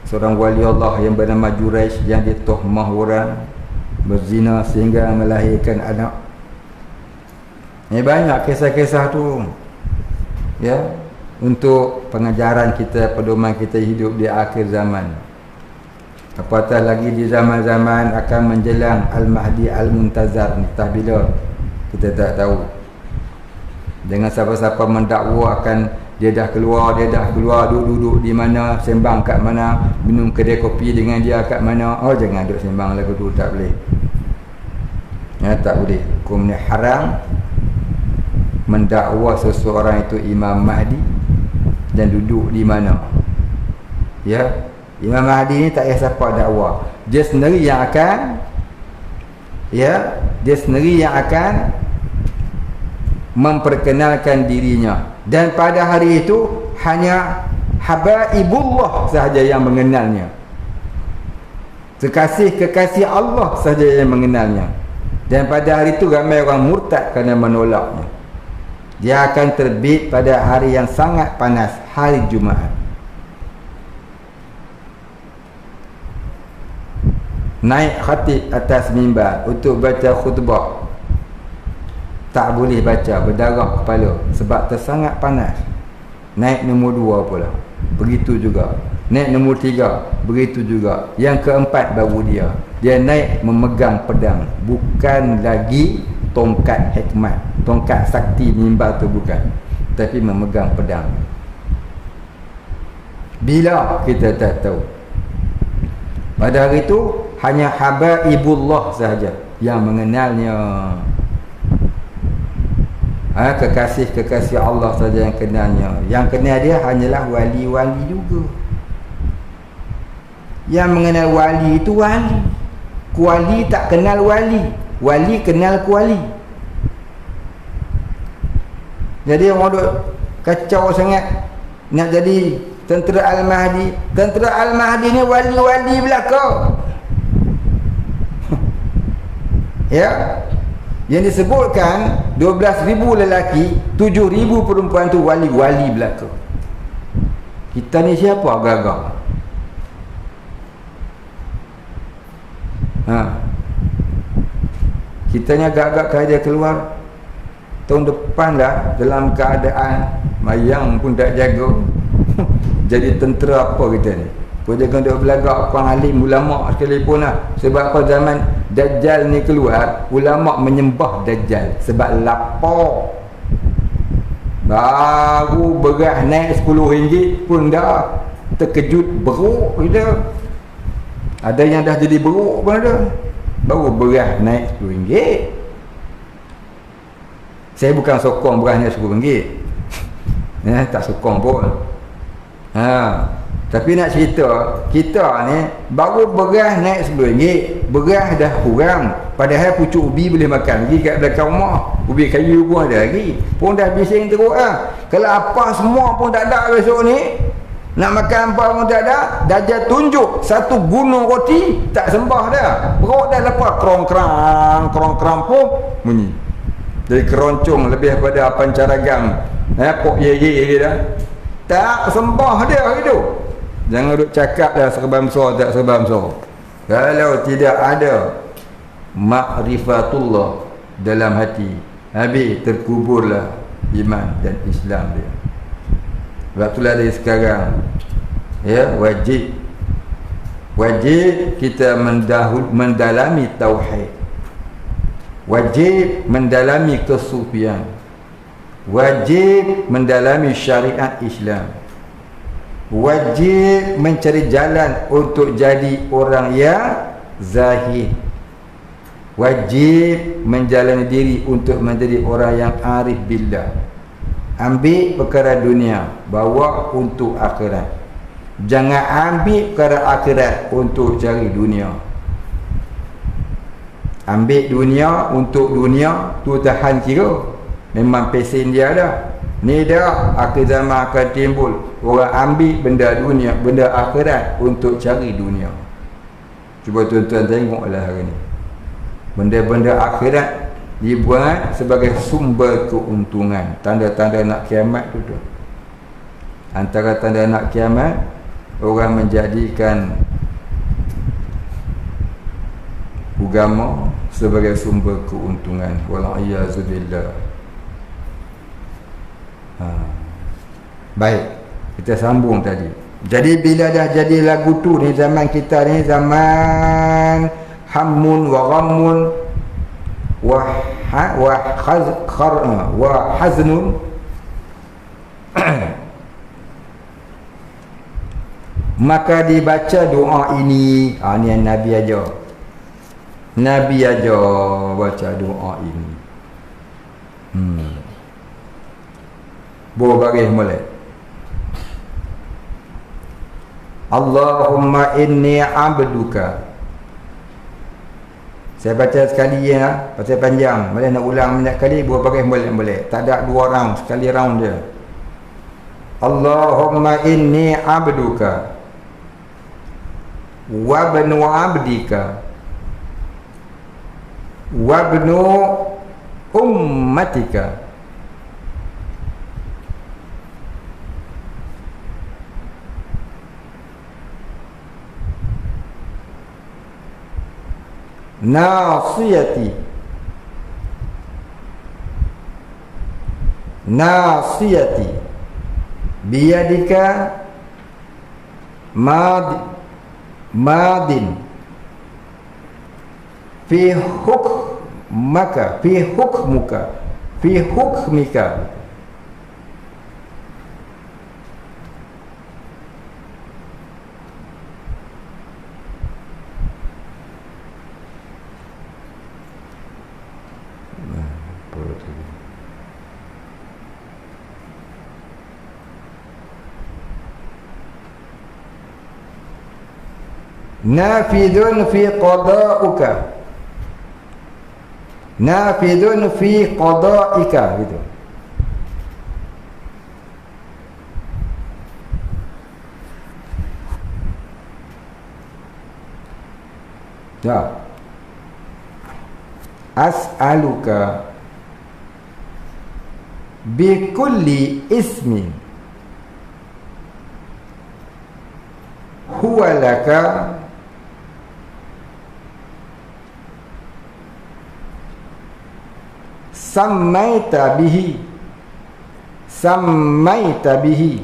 Seorang wali Allah yang bernama Juraij yang dituhmah orang berzina sehingga melahirkan anak. Banyak kisah-kisah tu ya, untuk pengajaran kita, pedoman kita hidup di akhir zaman. Apatah lagi di zaman-zaman akan menjelang Al-Mahdi Al-Muntazar ni, entah bila kita tak tahu. Dengan siapa-siapa mendakwa akan dia dah keluar, duduk di mana, sembang kat mana, minum kedai kopi dengan dia kat mana. Jangan duduk sembang lagu tu, tak boleh. Ya, tak boleh. Hukum ni haram mendakwa seseorang itu Imam Mahdi dan duduk di mana. Ya, Imam Mahdi ni tak payah siapa dakwa. Dia sendiri yang akan memperkenalkan dirinya, dan pada hari itu hanya habaibullah sahaja yang mengenalnya. Kekasih Allah saja yang mengenalnya. Dan pada hari itu ramai orang murtad kerana menolaknya. Dia akan terbit pada hari yang sangat panas, hari Jumaat. Naik khatib atas mimbar untuk baca khutbah. Tak boleh baca, berdarah kepala sebab tersangat panas. Naik nombor 2 pula, begitu juga. Naik nombor 3, begitu juga. Yang keempat baru dia naik memegang pedang, bukan lagi tongkat hikmat, tongkat sakti mimbar tu bukan, tapi memegang pedang. Bila kita tak tahu. Pada hari itu hanya habaibullah sahaja yang mengenalnya. Kekasih-kekasih Allah saja yang kenalnya. Yang kenal dia hanyalah wali-wali juga. Yang mengenal wali itu wali. Kuali tak kenal wali, wali kenal kuali. Jadi orang duk kacau sangat nak jadi tentera Al-Mahdi. Tentera Al-Mahdi ni wali-wali belaka. Ya. Yang disebutkan 12,000 lelaki, 7,000 perempuan tu wali-wali belaka. Kita ni siapa agak-agak? Kita ni agak-agak kerja keluar tahun depan lah dalam keadaan mayang pun tak jaga. Jadi tentera apa kita ni? Kau jangan duk belagak orang alim ulama sekalipun lah. Sebab apa zaman Dajjal ni keluar, ulama menyembah Dajjal sebab lapar. Baru beras naik RM10 pun dah terkejut beruk kita. Ada yang dah jadi beruk pun ada. Baru beras naik RM10. Saya bukan sokong beras naik RM10. Tak sokong pun. Tapi nak cerita, kita ni baru beras naik RM10. Beras dah kurang. Padahal pucuk ubi boleh makan lagi kat belakang rumah. Ubi kayu pun ada lagi. Pun dah bising teruk lah. Kalau apa semua pun tak ada besok ni, nak makan apa pun tak ada. Dajjal tunjuk satu gunung roti, tak sembah dah. Perut dah lepas krong-krang pun bunyi. Jadi keroncong lebih pada pancaragam. Pok ye dah. Tak sembah dia gitu. Jangan duk cakap dah serban besar tak serban besar. Kalau tidak ada ma'rifatullah dalam hati, habis terkuburlah iman dan Islam dia. Sebab itulah dari sekarang wajib kita mendalami tauhid, wajib mendalami kesufian, wajib mendalami syariat Islam, wajib mencari jalan untuk jadi orang yang zahid, wajib menjalani diri untuk menjadi orang yang arif billah. Ambil perkara dunia, bawa untuk akhirat. Jangan ambil perkara akhirat untuk cari dunia. Ambil dunia untuk dunia, tu tahan kira. Memang pesen dia dah. Ni dah akhir zaman akan timbul orang ambil benda dunia, benda akhirat untuk cari dunia. Cuba tuan-tuan tengoklah hari ni. Benda-benda akhirat dibuat sebagai sumber keuntungan. Tanda-tanda nak kiamat tu. Antara tanda nak kiamat, orang menjadikan agama sebagai sumber keuntungan. Wala'iyazubillah. Baik, kita sambung tadi. Jadi bila dah jadi lagu tu ni, zaman kita ni zaman hammun wa ghammun wa haznun. Maka dibaca doa ini. Ni yang Nabi ajar. Nabi ajar baca doa ini. Baris mulai. Allahumma inni abduka. Saya baca sekali ya, pasal panjang. Boleh nak ulang banyak kali, baris boleh. Tak ada 2 round, sekali round dia. Allahumma inni abduka wa banu abdika wa banu ummatika. Nasiyati, nasiyati biyadika madin fi hukmaka fi hukmuka fi hukmika. Nafidun fi qada'uka, nafidun fi qada'ika, gitu. Ya. As'aluka bi kulli ismin huwa laka sammaita bihi, sammaita bihi,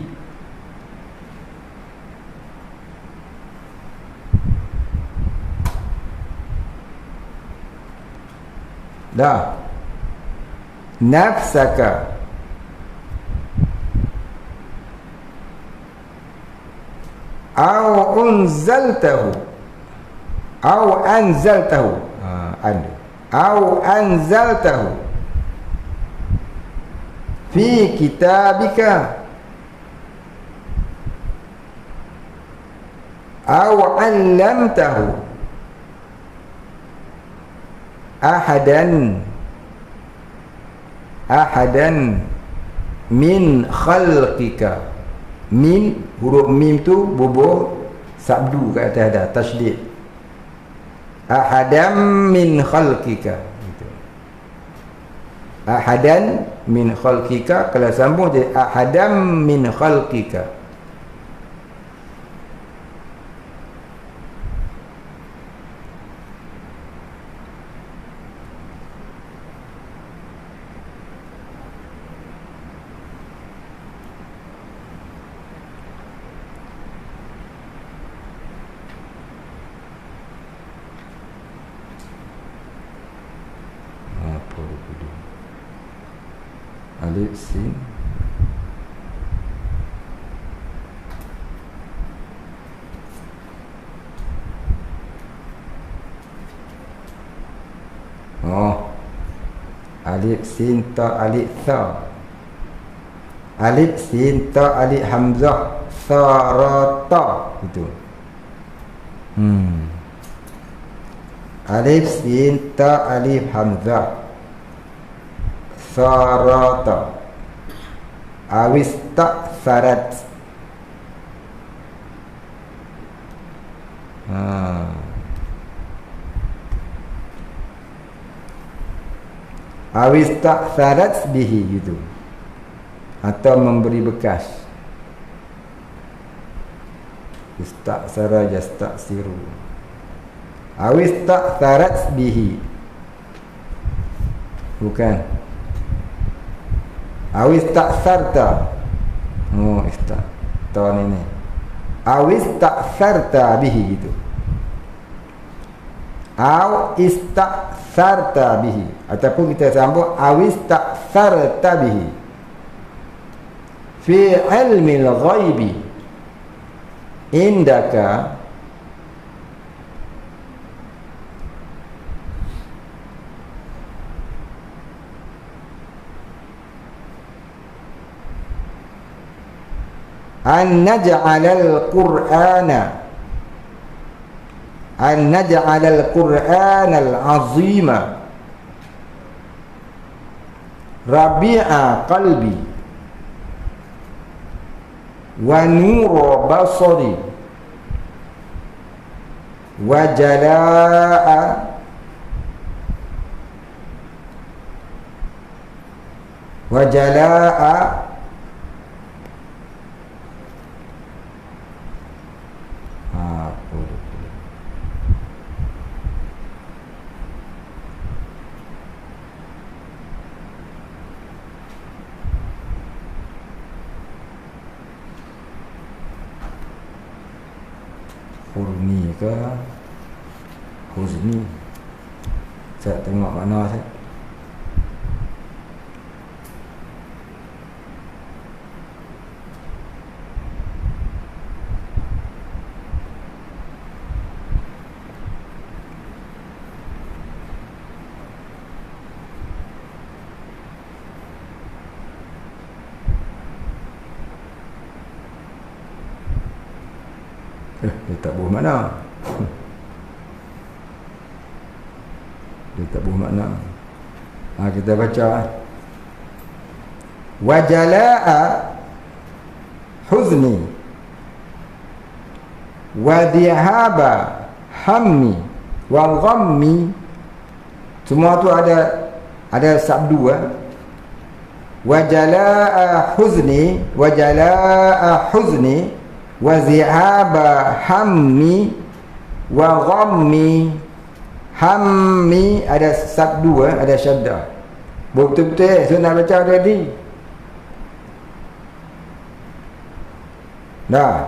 dah, nafsaka au unzaltahu au anzaltahu, au anzaltahu fi kitabika au 'allamtahu ahadan min khalqika. Min, huruf mim tu bubuh sabdu kat atas dah, tasydid. Ahadan min khalqika, gitu. Ahadan min khalqika, kalau sambung jadi ahadan min khalqika. Alif sin alif sin ta alif tha, alif sin ta alif hamzah sarata, gitu. Alif sin ta alif hamzah sarata, awis tak sarat. Awis tak sarat bihi, gitu, atau memberi bekas. Istaksara yastaksiru, awis tak sarat bihi, bukan awis tak sarta. Istak tahun ini awis tak sarta bihi, gitu. Aw istaksarta bihi, ataupun kita sambung awis tak sarta bihi fi ilmil ghaibi indaka an naj'alal qur'ana, an naj'alal qur'anal azima rabi'a qalbi wa nura basari wa jalaa wa jalaa Hurni ke Huzni, saya tengok mana saya. Dia tak bermakna. Dia tak bermakna. Kita baca. Wa jalaa huzni wa dhihaba hammi wa ghammi. Semua tu ada sabdu. Wa jalaa huzni wa jalaa huzni wa zihaba hammi wa ghammi. Hammi ada sabdu, ada syaddah. Betul-betul saya nak baca tadi. Dah.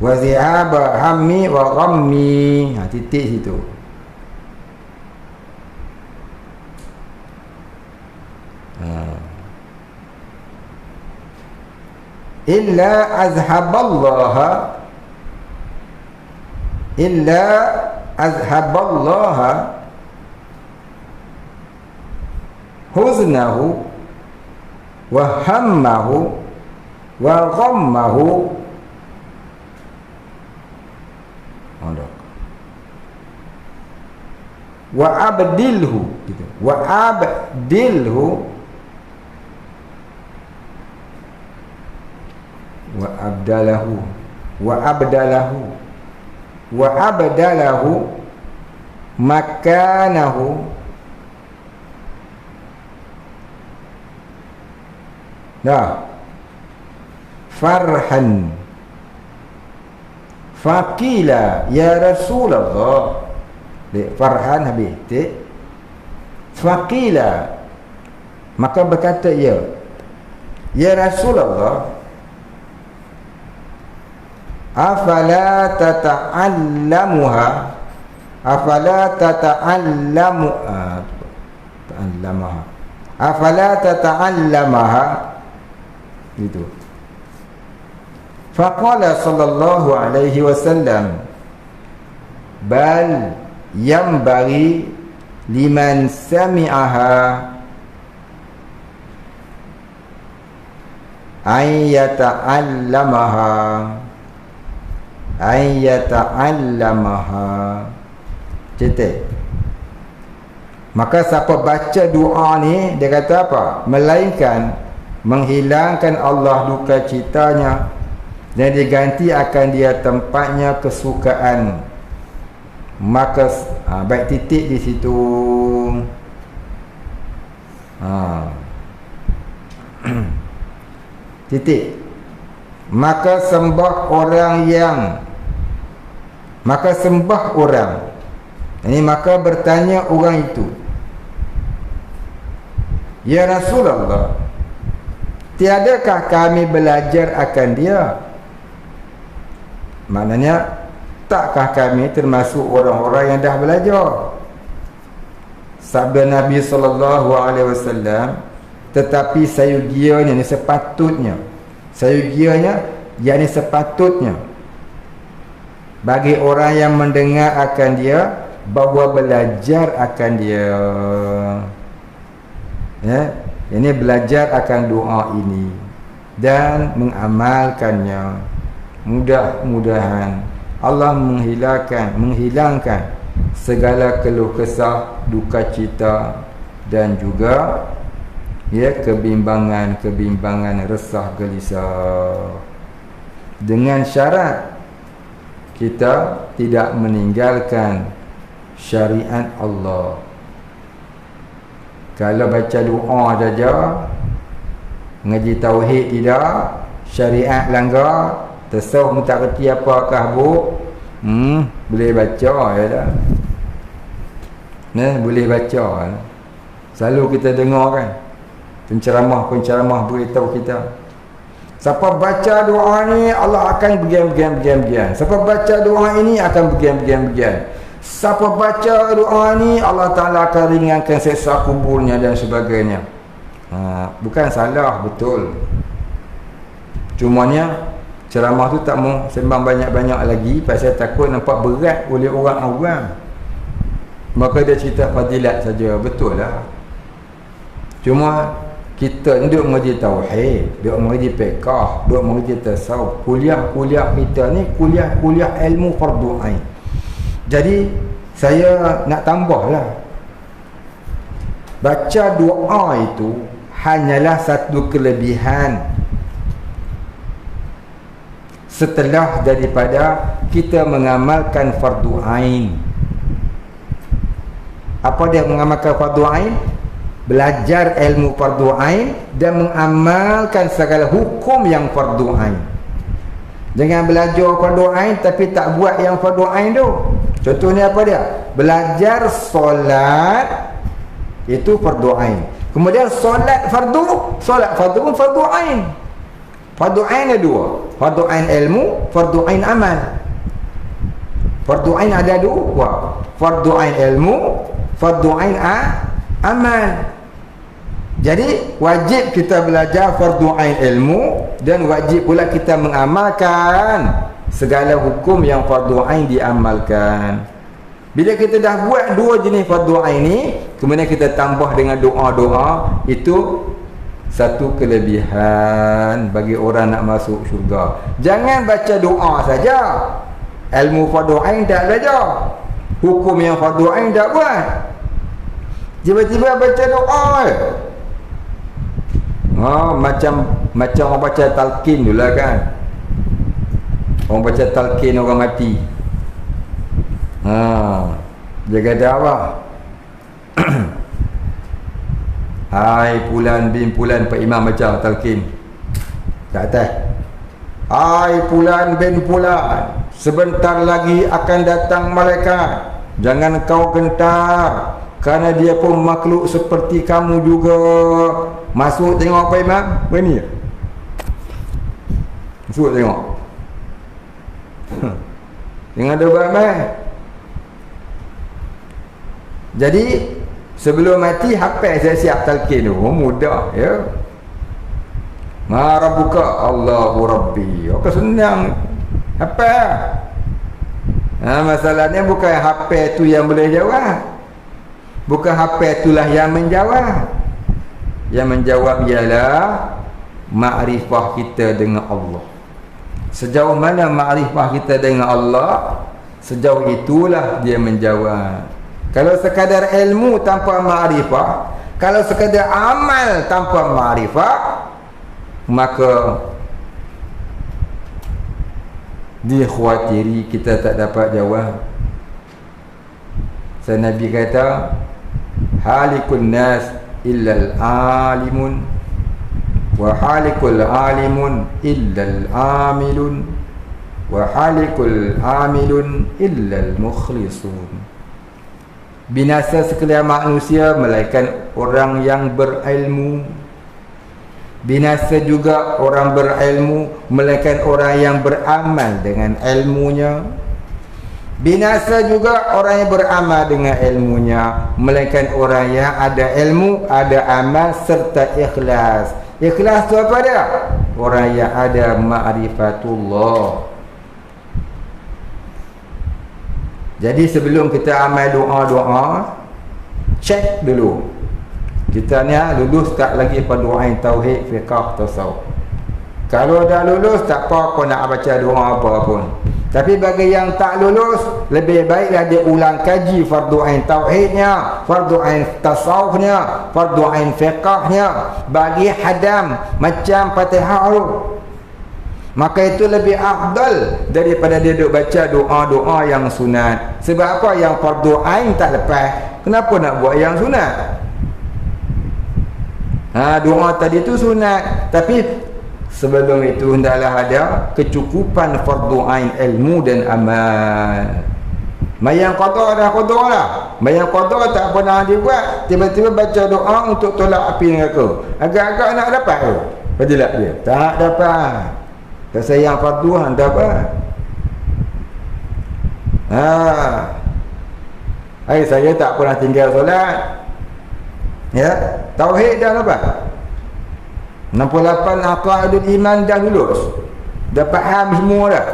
Wa zihaba hammi wa ghammi. Titik situ. Illa azhaballaha huznahu wa hammahu wa ghammahu. Wa abdilhu gitu. Wa abdilhu wa abdalahu wa abdalahu wa abdalahu makanahu. Nah, farhan faqila ya Rasulullah. Farhan habis tik. Faqila, maka berkata ya Rasulullah, afala tata'allamuha afala tata'allamaha gitu. Faqala sallallahu alaihi wasallam, bal yambari liman sami'aha an yata'allamaha. Cetek. Maka siapa baca doa ni, dia kata apa? Melainkan menghilangkan Allah duka citanya dan diganti akan dia tempatnya kesukaan. Maka baik titik di situ. Titik. Maka sembah orang. Ini maka bertanya orang itu, ya Rasulullah, tiadakah kami belajar akan dia? Maknanya, takkah kami termasuk orang-orang yang dah belajar? Sabda Nabi SAW, tetapi sayugianya ni sepatutnya, yakni sepatutnya bagi orang yang mendengar akan dia, bahawa belajar akan dia, ya, ini belajar akan doa ini dan mengamalkannya. Mudah-mudahan Allah menghilangkan segala keluh kesah, duka cita dan juga kebimbangan, resah gelisah, dengan syarat kita tidak meninggalkan syariat Allah. Kalau baca doa saja, ngaji tauhid tidak, syariat langgar, tasawuf tak kerti apakah bu, boleh baca ya dah. Boleh baca. Selalu kita dengar kan, penceramah beritahu kita, siapa baca doa ni Allah akan begini. Siapa baca doa ini akan begini. Siapa baca doa ni Allah Ta'ala akan ringankan siksa kuburnya dan sebagainya. Bukan salah, betul. Cumanya ceramah tu tak mau sembang banyak-banyak lagi pasal takut nampak berat oleh orang awam. Maka dia cerita fadilat saja. Betul lah. Cuma kita ni duk mengaji tauhid, duk mengaji fiqh, duk mengaji tasawuf. Kuliah-kuliah kita ni kuliah ilmu fardu ain. Jadi saya nak tambahlah, baca doa itu hanyalah satu kelebihan setelah daripada kita mengamalkan fardu ain. Apa dia mengamalkan fardu ain? Belajar ilmu fardu ain dan mengamalkan segala hukum yang fardu ain. Jangan belajar fardu ain tapi tak buat yang fardu ain tu. Contohnya apa dia? Belajar solat itu fardu ain. Kemudian solat fardu pun fardu ain. Fardu ain ada dua. Fardu ain ilmu, fardu ain amal. Fardu ain ada dua. Fardu ain ilmu, fardu ain amal. Jadi wajib kita belajar fardu ain ilmu dan wajib pula kita mengamalkan segala hukum yang fardu ain diamalkan. Bila kita dah buat dua jenis fardu ain ni, kemudian kita tambah dengan doa-doa, itu satu kelebihan bagi orang nak masuk syurga. Jangan baca doa saja. Ilmu fardu ain tak belajar. Hukum yang fardu ain tak buat. Tiba-tiba baca doa. Macam orang baca talqin dulu lah kan. Orang baca talqin orang mati. Dia kata apa? Hai Pulan bin Pulan, Pak Imam baca talqin kat atas. Hai Pulan bin Pulan, sebentar lagi akan datang malaikat. Jangan kau gentar, kerana dia pun makhluk seperti kamu juga. Masuk tengok Pak Imam. Begini. Masuk tengok. Tengok ada beramai. Jadi sebelum mati hafal saya siap talqin tu. Mudah ya. Ma rabbuka? Allahu rabbi. Okey, senang hafal. Masalahnya bukan hafal tu yang boleh jawab. Bukan hafal itulah yang menjawab. Yang menjawab ialah makrifah kita dengan Allah. Sejauh mana makrifah kita dengan Allah, sejauh itulah dia menjawab. Kalau sekadar ilmu tanpa makrifah, kalau sekadar amal tanpa makrifah, maka dikhawatiri kita tak dapat jawab. Nabi kata, halikun nas illal alimun wa halikul alimun illal amilun wa halikul amilun illal mukhlisun. Binasa sekalian manusia melainkan orang yang berilmu. Binasa juga orang berilmu melainkan orang yang beramal dengan ilmunya. Binasa juga orang yang beramal dengan ilmunya melainkan orang yang ada ilmu, ada amal serta ikhlas. Ikhlas tu apa dia? Orang yang ada ma'rifatullah. Jadi sebelum kita amal doa-doa, cek dulu kita ni lulus tak lagi fardu ain tauhid, fiqh, tasawuf. Kalau dah lulus tak apa nak baca doa apa pun. Tapi bagi yang tak lulus, lebih baiklah dia ulang kaji fardu ain tauhidnya, fardu ain tasawufnya, fardu ain fiqhnya, bagi hadam macam Fatihah tu. Maka itu lebih afdal daripada dia duk baca doa-doa yang sunat. Sebab apa? Yang fardu ain tak lepas, kenapa nak buat yang sunat? Doa tadi tu sunat, tapi sebelum itu hendaklah ada kecukupan fardu ain ilmu dan amal. Mayang qada dah qada lah. Mayang qada tak pernah dibuat, tiba-tiba baca doa untuk tolak api neraka. Agak-agak nak dapat ke fadilat dia? Tak dapat. Pasal yang fardu hang dapat. Saya tak pernah tinggal solat. Ya, tauhid dah dapat. 68 aqaidul iman dah lulus. Dah faham semua dah.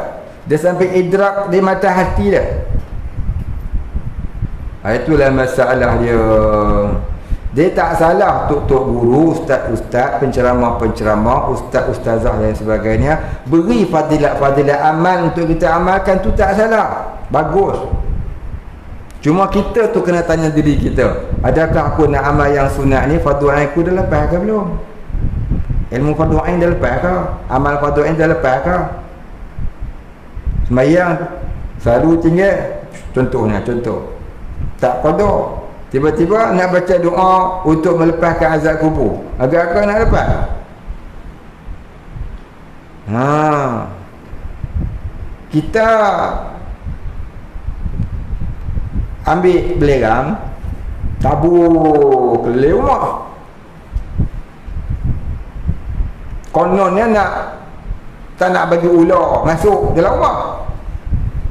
Dah sampai idrak di mata hati dah. Itulah masalah dia. Dia tak salah tok-tok guru, ustaz-ustaz, penceramah-penceramah, ustaz-ustazah dan sebagainya beri fadilat-fadilat amal untuk kita amalkan, tu tak salah. Bagus. Cuma kita tu kena tanya diri kita, adakah aku nak amal yang sunat ni, fardu ain aku dah lepas ke belum? Ilmu fardu ain dah lepas ke? Amal fardu ain dah lepas ke? Sembahyang selalu tinggal, contoh tak qada, tiba-tiba nak baca doa untuk melepaskan azab kubur, agak-agak nak lepas. Kita ambil belerang, tabur keliling rumah, kononnya tak nak bagi ular masuk dalam rumah,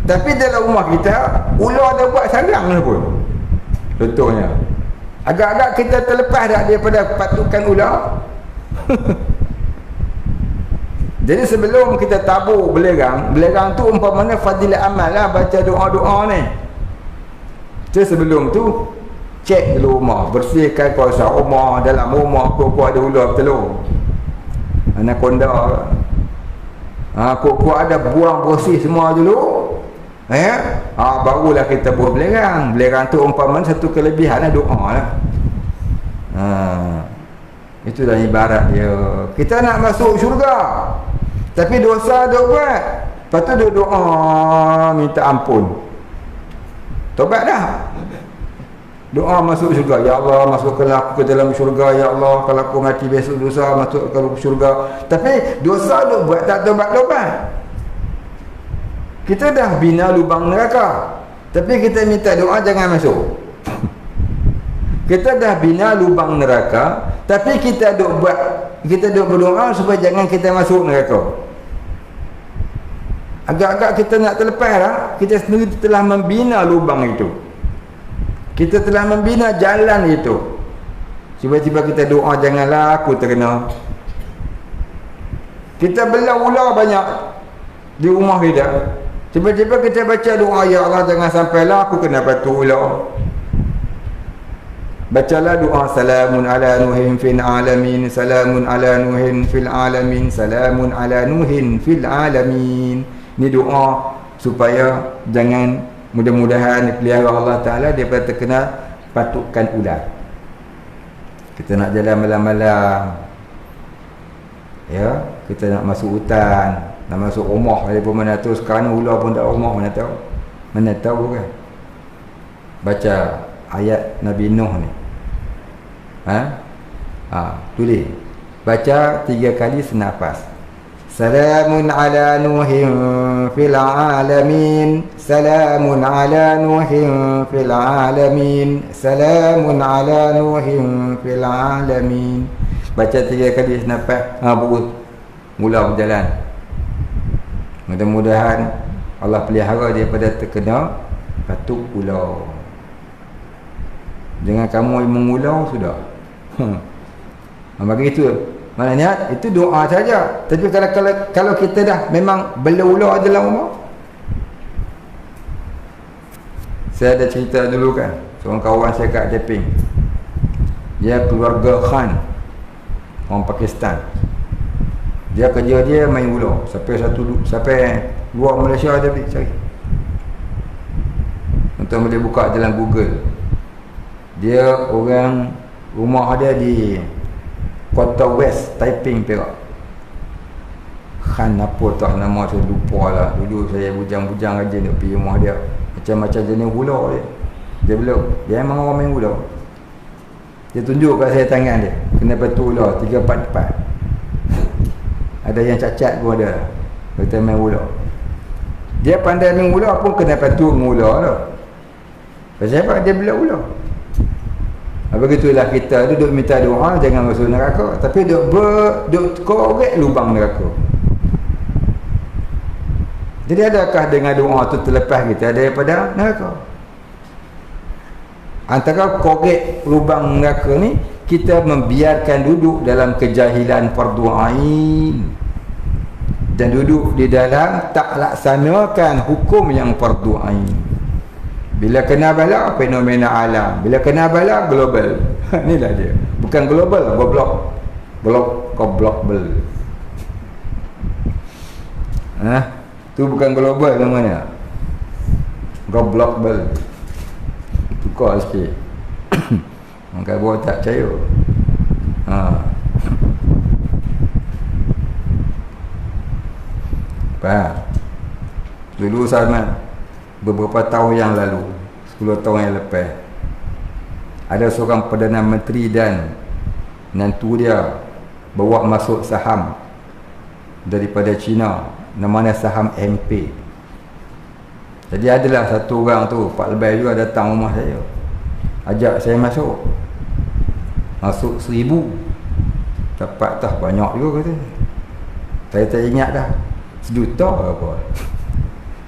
tapi dalam rumah kita ular dah buat sarang pun. Contohnya, agak-agak kita terlepas dah daripada patukan ular. Jadi sebelum kita tabur belerang tu umpamanya fadilat amal lah, baca doa-doa ni. Jadi sebelum tu cek dulu rumah, bersihkan kawasan rumah, dalam rumah kuat-kuat ada ular bertelur, anaconda, kuat-kuat ada, buang bersih semua dulu. Barulah kita buat belerang. Belerang tu umpamanya satu kelebihan lah, doa lah. Itulah ibarat dia. Kita nak masuk syurga, tapi dosa duk buat, lepas tu duk doa minta ampun, tobat dah, doa masuk syurga. Ya Allah, masukkanlah aku ke dalam syurga. Ya Allah, kalau aku mati besok dosa, masuk ke syurga. Tapi dosa duk buat, tak tobat-tobat. Kita dah bina lubang neraka, tapi kita minta doa jangan masuk. Kita dah bina lubang neraka, tapi kita duk berdoa supaya jangan kita masuk neraka. Agak-agak kita nak terlepas lah. Kita sendiri telah membina lubang itu, kita telah membina jalan itu. Tiba-tiba kita doa janganlah aku terkena. Kita belah ular banyak di rumah kita, tiba-tiba kita baca doa, ya Allah jangan sampailah aku kena batu ular. Bacalah doa, salamun ala nuhin fil alamin, salamun ala nuhin fil alamin, salamun ala nuhin fil alamin. Ini doa supaya jangan, mudah-mudahan dipelihara Allah Ta'ala daripada terkena patukan ular. Kita nak jalan malam-malam, ya, kita nak masuk hutan, nak masuk rumah, walaupun mana tu sekarang ular pun tak rumah, mana tahu kan. Baca ayat Nabi Nuh ni, tulis, baca 3 kali senafas. Salamun ala nuhin fil alamin, salamun ala nuhin fil alamin, salamun ala nuhin fil alamin. Baca 3 kali senafas, mula berjalan. Mudah-mudahan Allah pelihara daripada terkena patuk ular. Jangan kamu mengulau sudah. Bagi itu, maknanya itu doa saja. Tapi kalau kita dah memang belular dalam rumah. Saya ada cerita dulu kan, seorang kawan saya kat Jeping, dia keluarga Khan, orang Pakistan. Dia kerja dia main ular sampai luar Malaysia dia pergi cari. Tuan boleh buka dalam Google. Dia orang, rumah dia di Kota West Taiping, Perak. Khan apa tak nama saya lupa lah. Dulu saya bujang-bujang rajin duk pergi rumah dia. Macam-macam jenis hula dia. Dia belum. Dia memang orang main hula. Dia tunjuk kat saya tangan dia. Kena betul hula 3-4-4. Ada yang cacat pun ada. Kata main hula. Dia pandai main hula pun kena betul hula tu. Pasal apa? Dia bela hula. Begitulah kita duduk minta doa jangan masuk neraka, tapi duduk korek lubang neraka. Jadi adakah dengan doa tu terlepas kita daripada neraka? Antara korek lubang neraka ni, kita membiarkan duduk dalam kejahilan fardu ain dan duduk di dalam tak laksanakan hukum yang fardu ain. Bila kena bala, fenomena alam. Bila kena bala, global. Inilah dia. Bukan global, goblok. Goblok bel. Tu bukan global namanya. Goblok bel. Tukar sikit. Maka buat tak percaya. Faham? Dulu Salman, beberapa tahun yang lalu, 10 tahun yang lepas, ada seorang Perdana Menteri dan menantu dia bawa masuk saham daripada China, namanya saham MP. Jadi adalah satu orang tu, Pak Lebay juga datang rumah saya, ajak saya masuk 1,000. Dapat tak banyak juga kata. Saya tak ingat dah, 1 juta apa.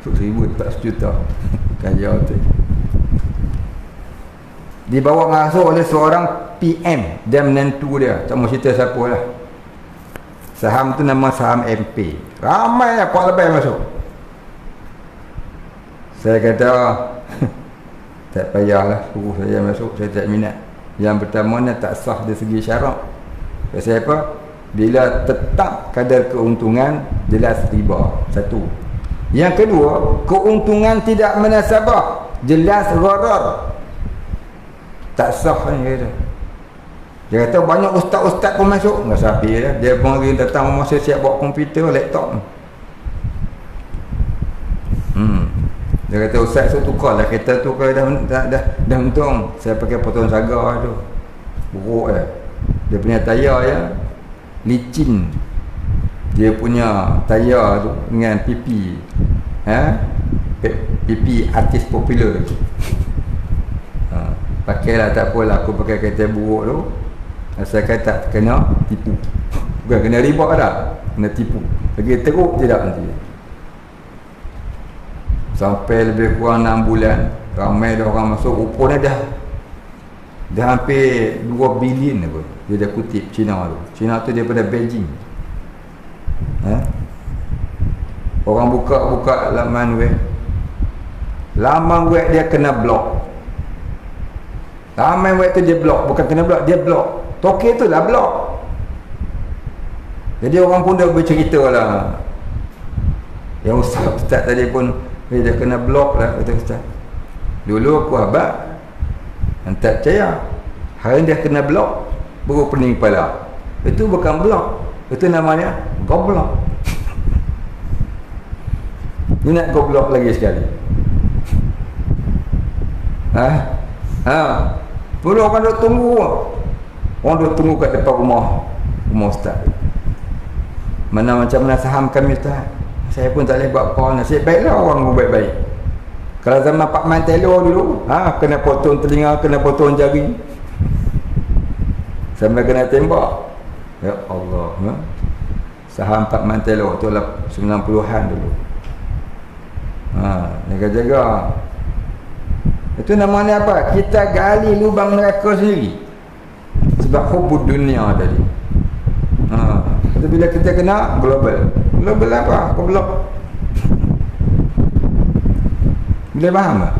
1,000 tak 1 juta. Kaya tu. Dibawa masuk oleh seorang PM dan menantu dia. Tak mau cerita siapa lah. Saham tu nama saham MP. Ramai lah Pak Lebay masuk. Saya kata tak payahlah suruh saya masuk, saya tak minat. Yang pertama tak sah dari segi syarak. Pasal apa? Bila tetap kadar keuntungan, jelas riba. Satu. Yang kedua, keuntungan tidak menasabah, jelas gharar. Tak sah ni kata. Dia kata banyak ustaz-ustaz pun masuk. Enggak sapi dah. Dia pun hari datang rumah saya siap bawa komputer, laptop. Dia kata ustaz tu tukar lah kereta tu kalau dah untung. Saya pakai potong sagar tu. Buruk dah. Dia punya tayar ya licin. Dia punya tayar tu dengan pipi. Pipi artis popular tu. Pakailah tak apalah, aku pakai kereta buruk tu. Asalkan tak kena tipu. Bukan kena riba dah, kena tipu. Lagi teruk tidak nanti. Sampai lebih kurang 6 bulan, ramai dah orang masuk. Rupanya dah hampir 2 bilion apa. Dia dah kutip Cina tu. Cina tu daripada Beijing. Orang buka laman web. Laman web dia kena blok. Laman web tu dia blok. Bukan kena blok, dia blok. Tokey tu lah blok. Jadi orang pun dah bercerita lah. Yang ustaz tadi pun dia kena blok lah, kata ustaz. Dulu aku habaq, tak percaya. Hari dia kena blok, baru pening kepala. Itu bukan blok, itu namanya goblok. Ni nak goblok lagi sekali. Pula orang duk tunggu. Orang duk tunggu kat depan rumah ustaz. Mana macam mana saham kami ustaz? Saya pun tak boleh buat apa. Nasib baiklah orang baik-baik. Kalau zaman Pak Mantelo dulu, kena potong telinga, kena potong jari. Sampai kena tembak. Ya Allah. Saham Pak Mantelo tu lah 90-an dulu. Jaga-jaga. Itu namanya apa? Kita gali lubang neraka sendiri. Sebab hubud dunia tadi. Tapi bila kita kena global. Global apa? Goblok. Boleh faham tak?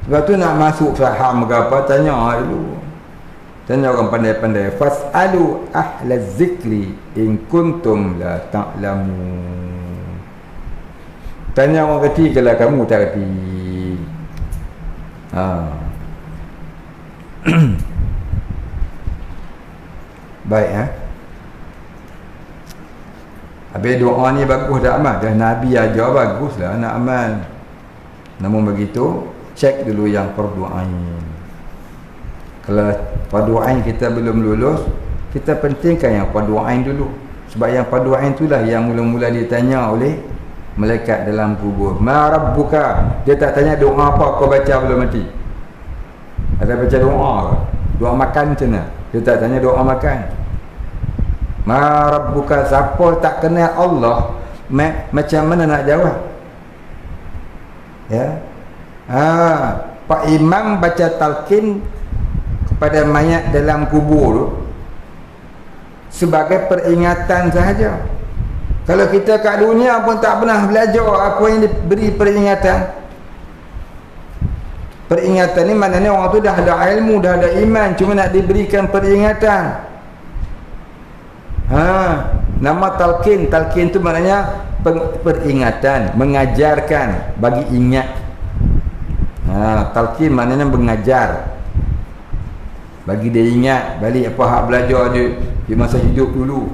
Sebab tu nak masuk saham ke apa, tanya dulu. Tanya orang pandai-pandai. Fas'alu ahla zikri in kuntum la ta'lamun. Tanya orang kerti kalau kamu tak kerti. Baik Habis doa ni bagus tak amal? Dah Nabi ajar, baguslah nak amal. Namun begitu, cek dulu yang fardu ain. Kalau fardu ain kita belum lulus, kita pentingkan yang fardu ain dulu. Sebab yang fardu ain itulah yang mula-mula ditanya oleh malaikat dalam kubur. Ma rabbuka? Dia tak tanya doa apa kau baca belum mati. Ada baca doa ke? Doa makan macam mana? Dia tak tanya doa makan. Ma rabbuka, siapa tak kenal Allah, macam mana nak jawab? Ya. Pak Imam baca talqin kepada mayat dalam kubur tu sebagai peringatan sahaja. Kalau kita kat dunia pun tak pernah belajar apa yang diberi peringatan. Peringatan ni maknanya orang tu dah ada ilmu, dah ada iman, cuma nak diberikan peringatan. Nama talqin tu maknanya peringatan, mengajarkan, bagi ingat. Talqin maknanya mengajar, bagi dia ingat balik apa hak belajar dia di masa hidup dulu.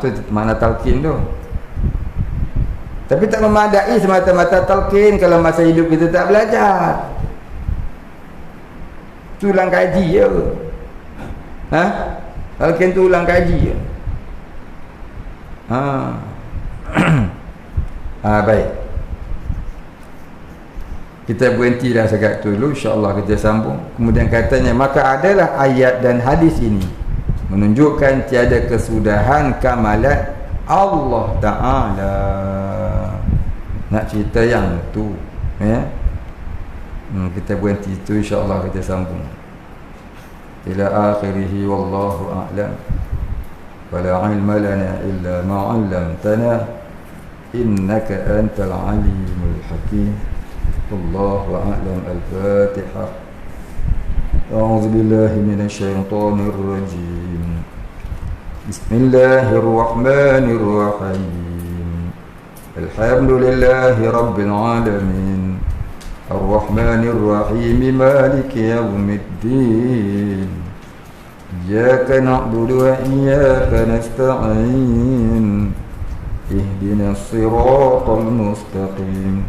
Tu makna talqin tu. Tapi tak memadai semata-mata talqin kalau masa hidup kita tak belajar. Tu ulang kaji je. Talqin tu ulang kaji je. Baik. Kita berhenti dah sekat tu dulu, insya-Allah kita sambung. Kemudian katanya, maka adalah ayat dan hadis ini menunjukkan tiada kesudahan kamalat Allah Ta'ala. Nak cerita yang tu, ya. Kita berhenti tu, insya-Allah kita sambung. Ila akhirih, wallahu a'lam. Wala ilma lana illa ma 'allamtana innaka antal alimul hakim. Wallahu a'lam. Al-Fatihah. A'udzu billahi minasy syaithanir rajim. Bismillahirrahmanirrahim. Alhamdulillahi rabbil alamin. Ar-Rahmanir Rahim, Maliki yaumiddin. Iyyaka na'budu wa iyyaka nasta'in. Ihdinas siratal mustaqim.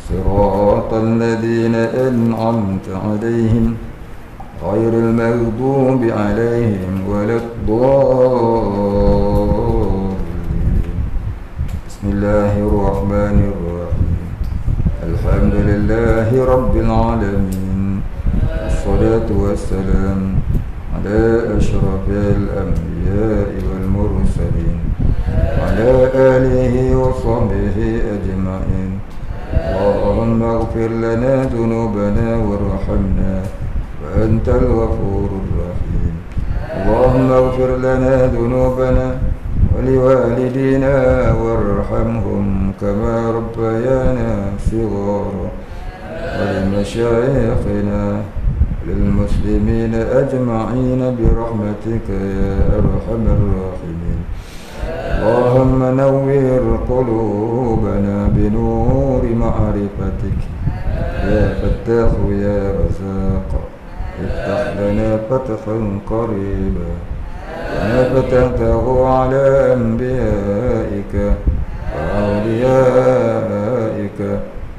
Siratal ladzina an'amta 'alaihim ghairil maghdubi 'alaihim waladdallin. Bismillahirrahmanirrahim. Alhamdulillahi rabbil alamin. Wassalatu wassalam ala asyrafil anbiya'i wal mursalin, ala alihi wa sahbihi ajma'in. Allahumma ighfir lana dhunubana warhamna wa antal ghafurur rahim. Allahumma ighfir lana dhunubana ولوالدينا وارحمهم كما ربيانا صغارا ولمشايخنا للمسلمين أجمعين برحمتك يا أرحم الراحمين. اللهم نور قلوبنا بنور معرفتك يا فتاح يا رزاق. افتح لنا فتحا قريبا كما فتحته على أنبيائك وأوليائك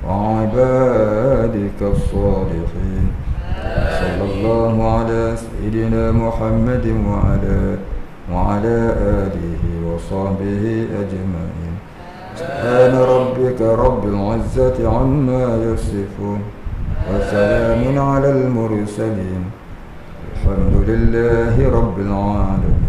وعبادك الصالحين. صلى الله على سيدنا محمد وعلى آله وصحبه أجمعين. سبحان ربك رب العزة عما يصفون وسلام على المرسلين. الحمد لله رب العالمين.